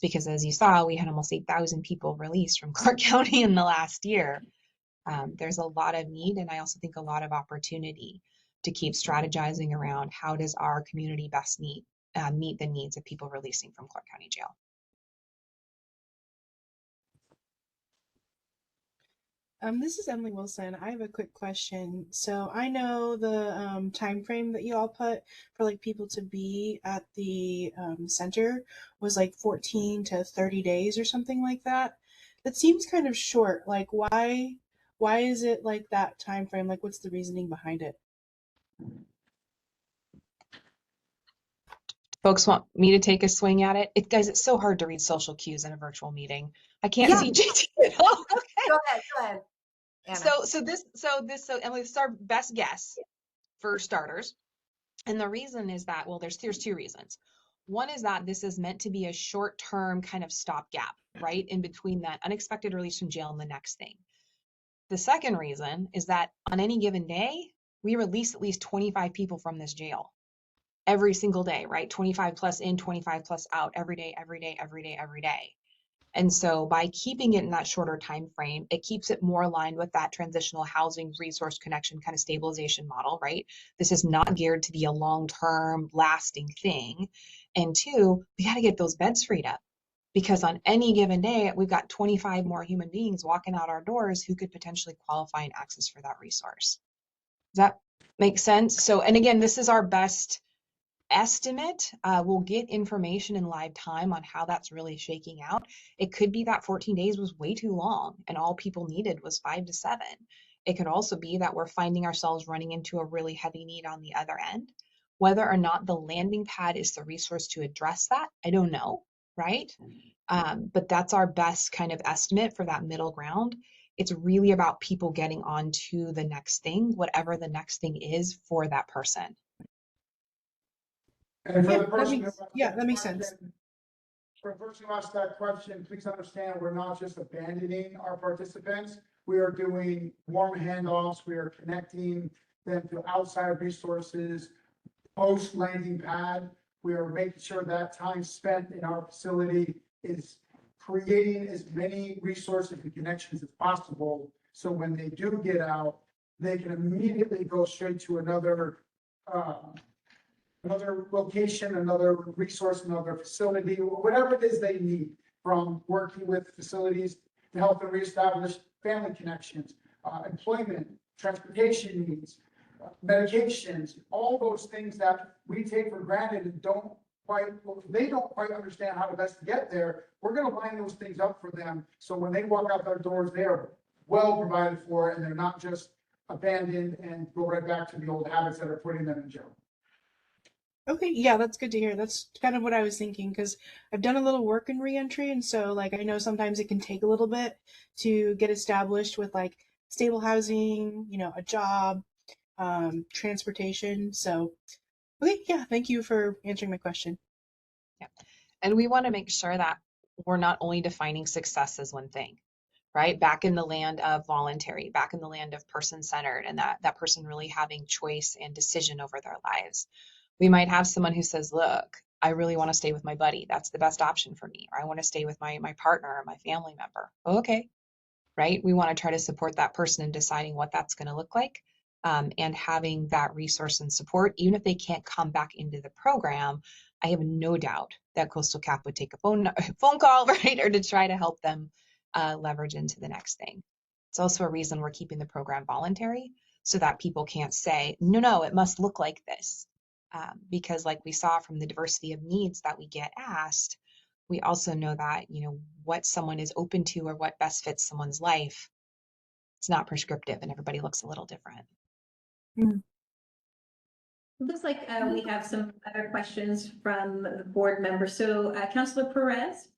L: Because as you saw, we had almost 8,000 people released from Clark County in the last year. There's a lot of need, and I also think a lot of opportunity to keep strategizing around how does our community best meet the needs of people releasing from Clark County Jail.
N: This is Emily Wilson. I have a quick question. So I know the time frame that you all put for like people to be at the center was like 14 to 30 days or something like that. That seems kind of short. Like why is it like that time frame? Like what's the reasoning behind it?
L: Folks want me to take a swing at it? Guys, it's so hard to read social cues in a virtual meeting. I can't see JT at all. Okay.
M: Go ahead. Anna.
L: So Emily, this is our best guess for starters. And the reason is that, well, there's two reasons. One is that this is meant to be a short-term kind of stopgap, right? In between that unexpected release from jail and the next thing. The second reason is that on any given day, we release at least 25 people from this jail every single day, right? 25 plus in, 25 plus out every day. And so by keeping it in that shorter time frame, it keeps it more aligned with that transitional housing resource connection kind of stabilization model, right? This is not geared to be a long-term lasting thing. And two, we got to get those beds freed up because on any given day, we've got 25 more human beings walking out our doors who could potentially qualify and access for that resource. Does that make sense? So, and again, this is our best estimate. We'll get information in live time on how that's really shaking out. It could be that 14 days was way too long and all people needed was 5 to 7. It could also be that we're finding ourselves running into a really heavy need on the other end. Whether or not the landing pad is the resource to address that, I don't know, right? But that's our best kind of estimate for that middle ground. It's really about people getting on to the next thing, whatever the next thing is for that person.
H: And for
N: Yeah,
H: the person
N: that makes sense.
H: For the person who asked that question, please understand we're not just abandoning our participants. We are doing warm handoffs. We are connecting them to outside resources, post landing pad. We are making sure that time spent in our facility is creating as many resources and connections as possible. So when they do get out, they can immediately go straight to another location, another resource, another facility, whatever it is they need, from working with facilities to help them reestablish family connections, employment, transportation needs, medications, all those things that we take for granted and they don't quite understand how to best get there. We're gonna line those things up for them, so when they walk out their doors, they are well provided for, and they're not just abandoned and go right back to the old habits that are putting them in jail.
N: Okay, yeah, that's good to hear. That's kind of what I was thinking because I've done a little work in reentry, and so like I know sometimes it can take a little bit to get established with like stable housing, a job, transportation. So, okay, yeah, thank you for answering my question.
L: Yeah. And we want to make sure that we're not only defining success as one thing, right? Back in the land of voluntary, back in the land of person-centered, and that person really having choice and decision over their lives. We might have someone who says, look, I really want to stay with my buddy. That's the best option for me. Or I want to stay with my partner or my family member. Okay, right? We want to try to support that person in deciding what that's going to look like, and having that resource and support, even if they can't come back into the program. I have no doubt that Coastal Cap would take a phone call, right, or to try to help them leverage into the next thing. It's also a reason we're keeping the program voluntary so that people can't say, no, it must look like this. Because like we saw from the diversity of needs that we get asked, we also know that, what someone is open to or what best fits someone's life, it's not prescriptive and everybody looks a little different.
B: Looks like we have some other questions from the board members. So Councilor Perez?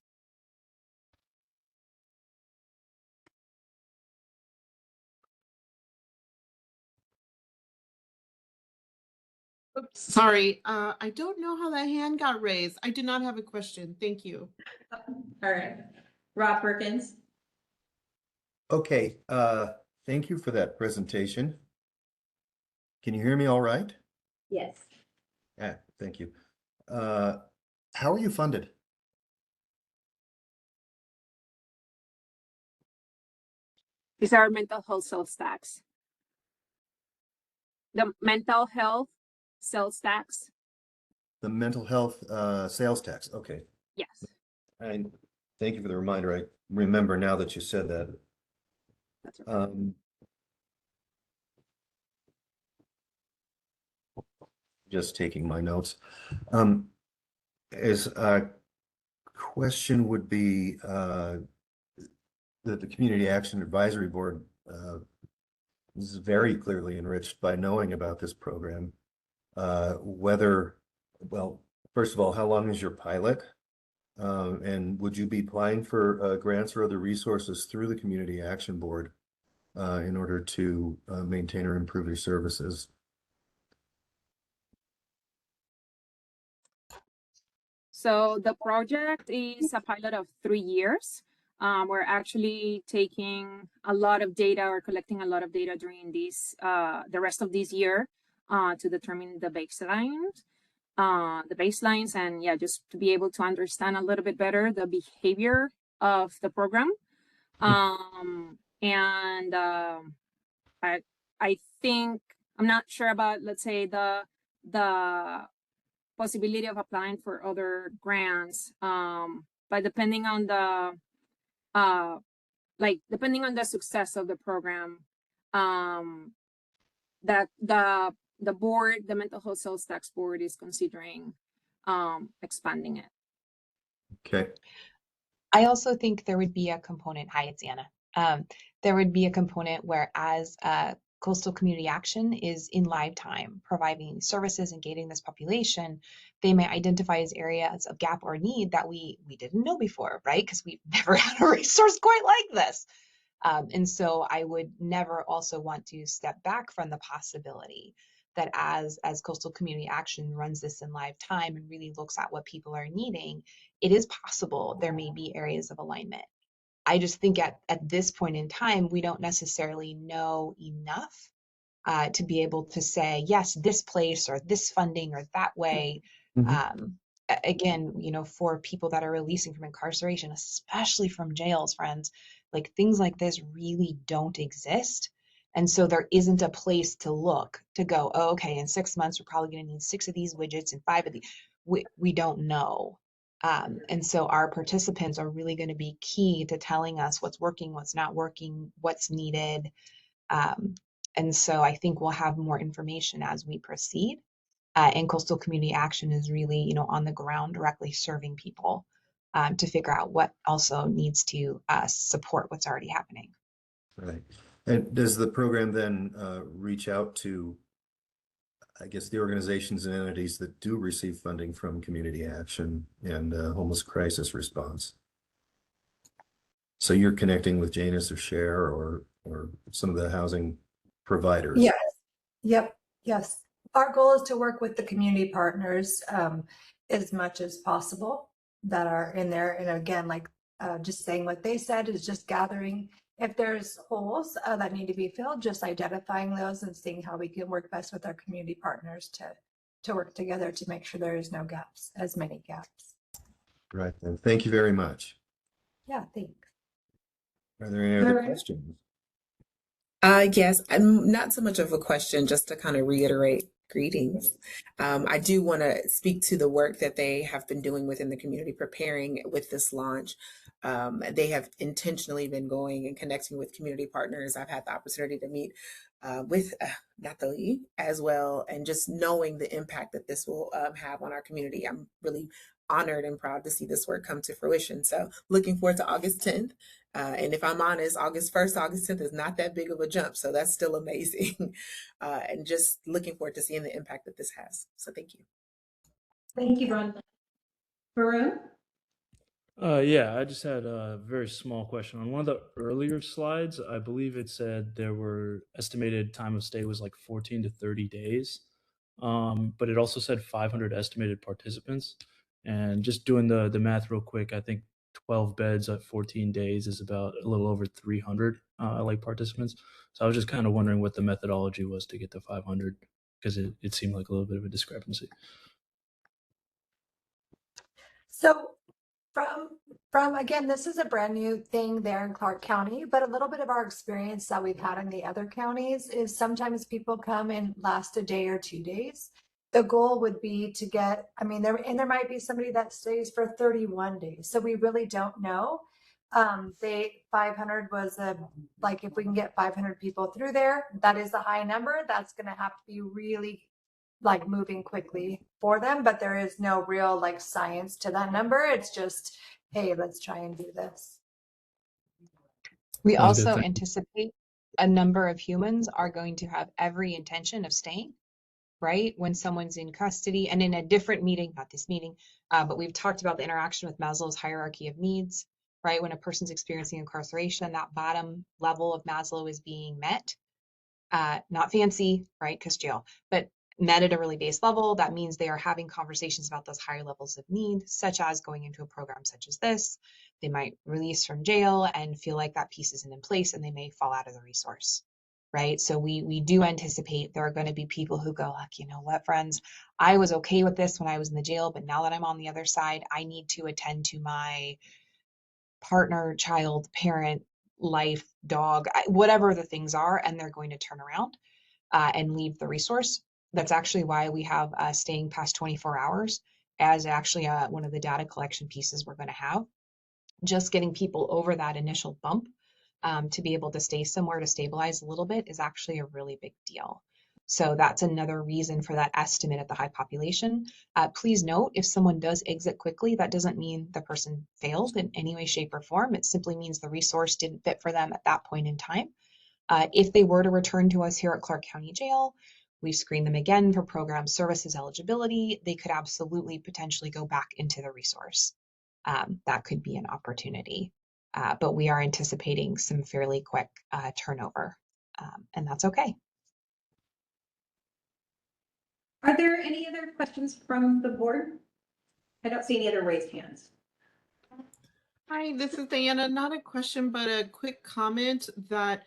C: Oops, sorry, I don't know how that hand got raised. I do not have a question. Thank you.
B: All right. Rob Perkins?
A: Okay, thank you for that presentation. Can you hear me all right?
B: Yes.
A: Yeah, thank you. How are you funded?
K: These are mental health sales tax. The mental health sales tax.
A: The mental health sales tax, okay.
K: Yes.
A: And thank you for the reminder. I remember now that you said that.
K: That's okay.
A: Just taking my notes. As a question would be that the Community Action Advisory Board is very clearly enriched by knowing about this program. Well, first of all, how long is your pilot? And would you be applying for grants or other resources through the Community Action Board in order to maintain or improve your services?
K: So the project is a pilot of 3 years. We're actually taking a lot of data or collecting a lot of data during the rest of this year to determine the baselines, and yeah, just to be able to understand a little bit better the behavior of the program. I think I'm not sure about, let's say, the possibility of applying for other grants, but depending on the success of the program, that the board, the mental health sales tax board, is considering expanding it.
A: Okay.
L: I also think there would be a component, hi, it's Anna. There would be a component where as Coastal Community Action is in live time providing services and gating this population, they may identify as areas of gap or need that we didn't know before, right? Because we've never had a resource quite like this. And so I would never also want to step back from the possibility that as Coastal Community Action runs this in live time and really looks at what people are needing, it is possible there may be areas of alignment. I just think at this point in time, we don't necessarily know enough to be able to say, yes, this place or this funding or that way. Again, for people that are releasing from incarceration, especially from jails, friends, like things like this really don't exist. And so there isn't a place to look to go, oh, okay, in 6 months, we're probably going to need 6 of these widgets and 5 of these. We don't know. And so our participants are really going to be key to telling us what's working, what's not working, what's needed. And so I think we'll have more information as we proceed. And Coastal Community Action is really, you know, on the ground directly serving people to figure out what also needs to support what's already happening.
A: Right. And does the program then reach out to, I guess, the organizations and entities that do receive funding from Community Action and Homeless Crisis Response? So you're connecting with Janus or Share or some of the housing providers?
M: Yes. Yep. Yes. Our goal is to work with the community partners as much as possible that are in there. And again, like just saying what they said is just gathering. If there's holes that need to be filled, just identifying those and seeing how we can work best with our community partners to work together to make sure there is no gaps, as many gaps.
A: Right then. Thank you very much.
M: Yeah, thanks.
A: Are there any other questions?
O: Yes, not so much of a question, just to kind of reiterate greetings. I do want to speak to the work that they have been doing within the community preparing with this launch. They have intentionally been going and connecting with community partners. I've had the opportunity to meet with Nathalie as well, and just knowing the impact that this will have on our community. I'm really honored and proud to see this work come to fruition. So looking forward to August 10th. And if I'm honest, August 1st, August 10th is not that big of a jump. So that's still amazing. And just looking forward to seeing the impact that this has. So thank you.
B: Thank you, Ron. Varun?
P: Yeah, I just had a very small question. On one of the earlier slides, I believe it said there were estimated time of stay was like 14 to 30 days. But it also said 500 estimated participants. And just doing the math real quick, I think 12 beds at 14 days is about a little over 300 like participants. So I was just kind of wondering what the methodology was to get to 500, because it seemed like a little bit of a discrepancy.
M: So from again, this is a brand new thing there in Clark County, but a little bit of our experience that we've had in the other counties is sometimes people come and last a day or 2 days. The goal would be to get, I mean, there might be somebody that stays for 31 days. So we really don't know. 500 was like, if we can get 500 people through there, that is a high number. That's going to have to be really like moving quickly for them, but there is no real like science to that number. It's just, hey, let's try and do this.
L: We also anticipate a number of humans are going to have every intention of staying, right? When someone's in custody and in a different meeting, not this meeting, but we've talked about the interaction with Maslow's hierarchy of needs, right? When a person's experiencing incarceration, that bottom level of Maslow is being met, not fancy, right? Because jail, but met at a really base level. That means they are having conversations about those higher levels of need, such as going into a program such as this. They might release from jail and feel like that piece isn't in place, and they may fall out of the resource, right? So we do anticipate there are going to be people who go like, you know what, friends, I was okay with this when I was in the jail, but now that I'm on the other side, I need to attend to my partner, child, parent, life, dog, whatever the things are, and they're going to turn around and leave the resource. That's actually why we have staying past 24 hours as actually one of the data collection pieces we're going to have. Just getting people over that initial bump to be able to stay somewhere to stabilize a little bit is actually a really big deal. So that's another reason for that estimate at the high population. Please note, if someone does exit quickly, that doesn't mean the person failed in any way, shape, or form. It simply means the resource didn't fit for them at that point in time. If they were to return to us here at Clark County Jail, we screen them again for program services eligibility. They could absolutely potentially go back into the resource. That could be an opportunity, but we are anticipating some fairly quick turnover, and that's okay.
B: Are there any other questions from the board? I don't see any other raised hands.
C: Hi, this is Diana. Not a question, but a quick comment that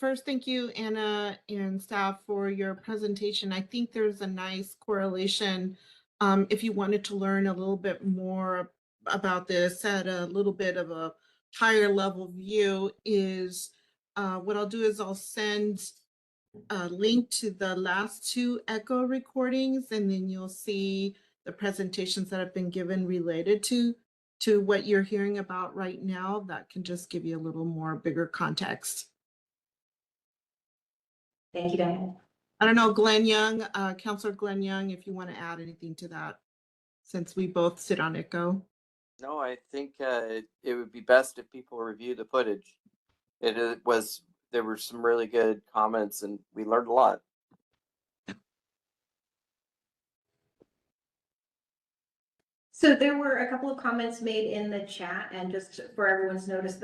C: first, thank you, Anna and staff, for your presentation. I think there's a nice correlation. If you wanted to learn a little bit more about this at a little bit of a higher level view, is what I'll do is I'll send a link to the last 2 ECHO recordings, and then you'll see the presentations that have been given related to what you're hearing about right now. That can just give you a little more bigger context.
B: Thank you, Diane.
C: I don't know, Glenn Young, Counselor Glenn Young, if you want to add anything to that, since we both sit on ECHO.
Q: No, I think it would be best if people review the footage. There were some really good comments and we learned a lot.
B: So there were a couple of comments made in the chat, and just for everyone's notice,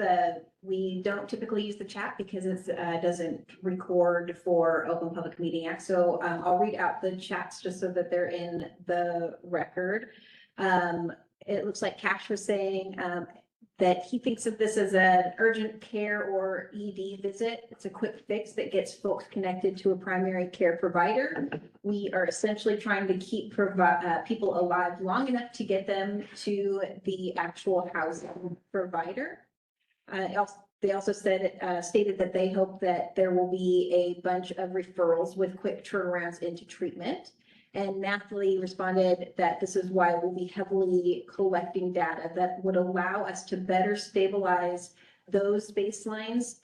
B: we don't typically use the chat because it doesn't record for Open Public Meeting Act. So I'll read out the chats just so that they're in the record. It looks like Cash was saying that he thinks of this as an urgent care or ED visit. It's a quick fix that gets folks connected to a primary care provider. We are essentially trying to keep people alive long enough to get them to the actual housing provider. They also stated that they hope that there will be a bunch of referrals with quick turnarounds into treatment. And Nathalie responded that this is why we'll be heavily collecting data that would allow us to better stabilize those baselines,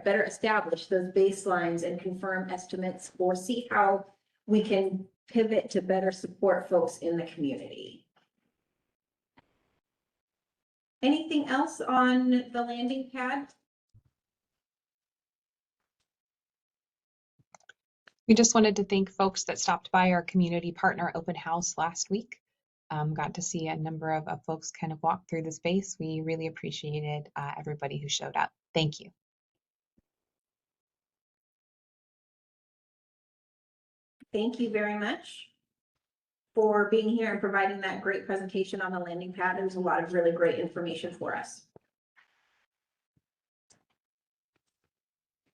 B: better establish those baselines and confirm estimates, or see how we can pivot to better support folks in the community. Anything else on the landing pad?
L: We just wanted to thank folks that stopped by our community partner open house last week. Got to see a number of folks kind of walk through the space. We really appreciated everybody who showed up. Thank you.
B: Thank you very much for being here and providing that great presentation on the landing pad. There was a lot of really great information for us.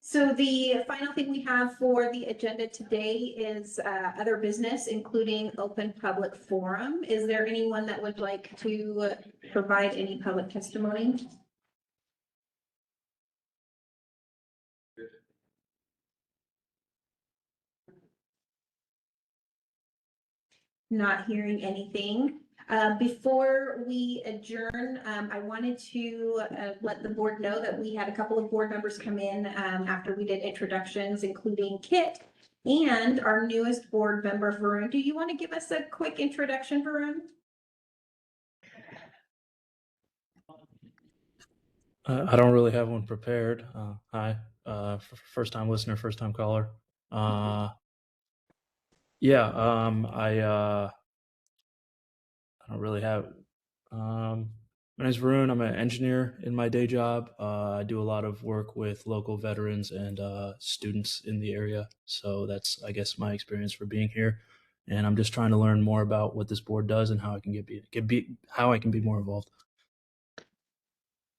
B: So the final thing we have for the agenda today is other business, including open public forum. Is there anyone that would like to provide any public testimony? Not hearing anything. Before we adjourn, I wanted to let the board know that we had a couple of board members come in after we did introductions, including Kit and our newest board member, Varun. Do you want to give us a quick introduction, Varun?
P: I don't really have one prepared. Hi, first time listener, first time caller. I don't really have. My name's Varun. I'm an engineer in my day job. I do a lot of work with local veterans and students in the area. So that's, I guess, my experience for being here. And I'm just trying to learn more about what this board does and how I can how I can be more involved.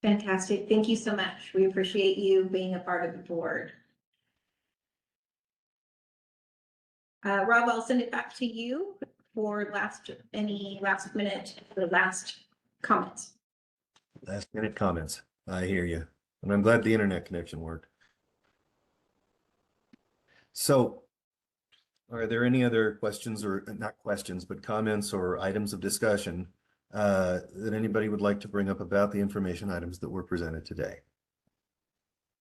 B: Fantastic. Thank you so much. We appreciate you being a part of the board. Rob, I'll send it back to you for any last minute comments.
A: Last minute comments. I hear you. And I'm glad the internet connection worked. So are there any other questions, or not questions, but comments or items of discussion that anybody would like to bring up about the information items that were presented today?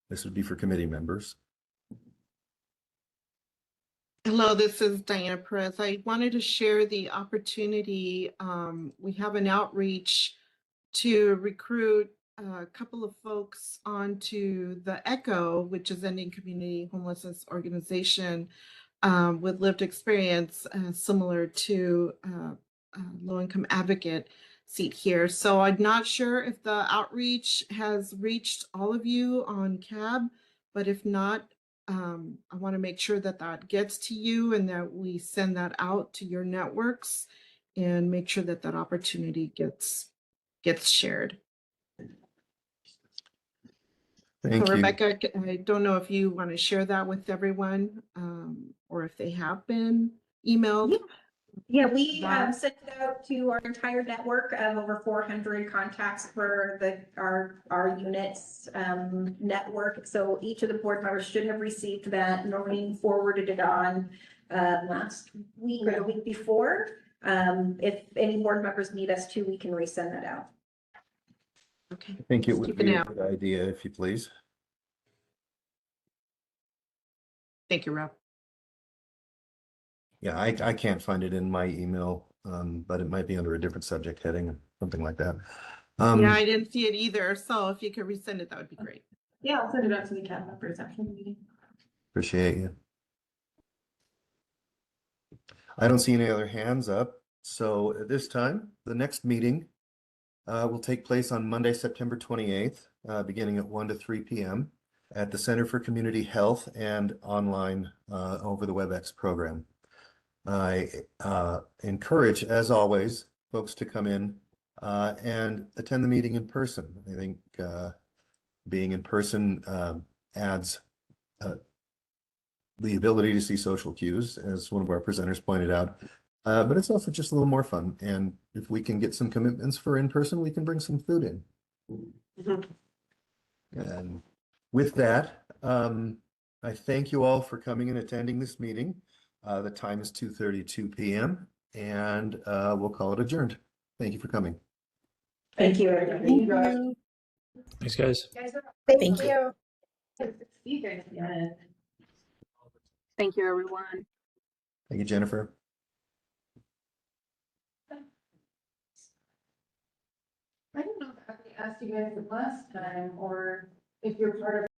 A: This would be for committee members.
C: Hello, this is Diana Perez. I wanted to share the opportunity. We have an outreach to recruit a couple of folks onto the ECHO, which is Ending Community Homelessness Organization, with lived experience similar to Low Income Advocate seat here. So I'm not sure if the outreach has reached all of you on CAB, but if not, I want to make sure that that gets to you and that we send that out to your networks and make sure that that opportunity gets shared.
A: Thank
C: so
A: you.
C: Rebecca, I don't know if you want to share that with everyone or if they have been emailed.
B: Yeah, we sent it out to our entire network of over 400 contacts for our units network. So each of the board members should have received that. Noreen forwarded it on last week or the week before. If any board members need us to, we can resend that out.
C: Okay.
A: I think it would
C: Keep
A: be
C: an
A: a
C: eye
A: good idea, if you please.
C: Thank you, Rob.
A: Yeah, I can't find it in my email, but it might be under a different subject heading, something like that.
C: Yeah, I didn't see it either. So if you could resend it, that would be great.
I: Yeah, I'll send it out to the CAB members after the meeting.
A: Appreciate you. I don't see any other hands up. So at this time, the next meeting will take place on Monday, September 28th, beginning at 1 to 3 p.m. at the Center for Community Health and online over the WebEx program. I encourage, as always, folks to come in and attend the meeting in person. I think being in person adds the ability to see social cues, as one of our presenters pointed out. But it's also just a little more fun. And if we can get some commitments for in person, we can bring some food in. And with that, I thank you all for coming and attending this meeting. The time is 2:32 p.m. and we'll call it adjourned. Thank you for coming.
B: Thank you, everybody.
P: Thanks, guys.
F: Thank you.
I: You guys, yeah.
K: Thank you, everyone.
A: Thank you, Jennifer.
I: I don't know if I asked you guys the last time or if you're part of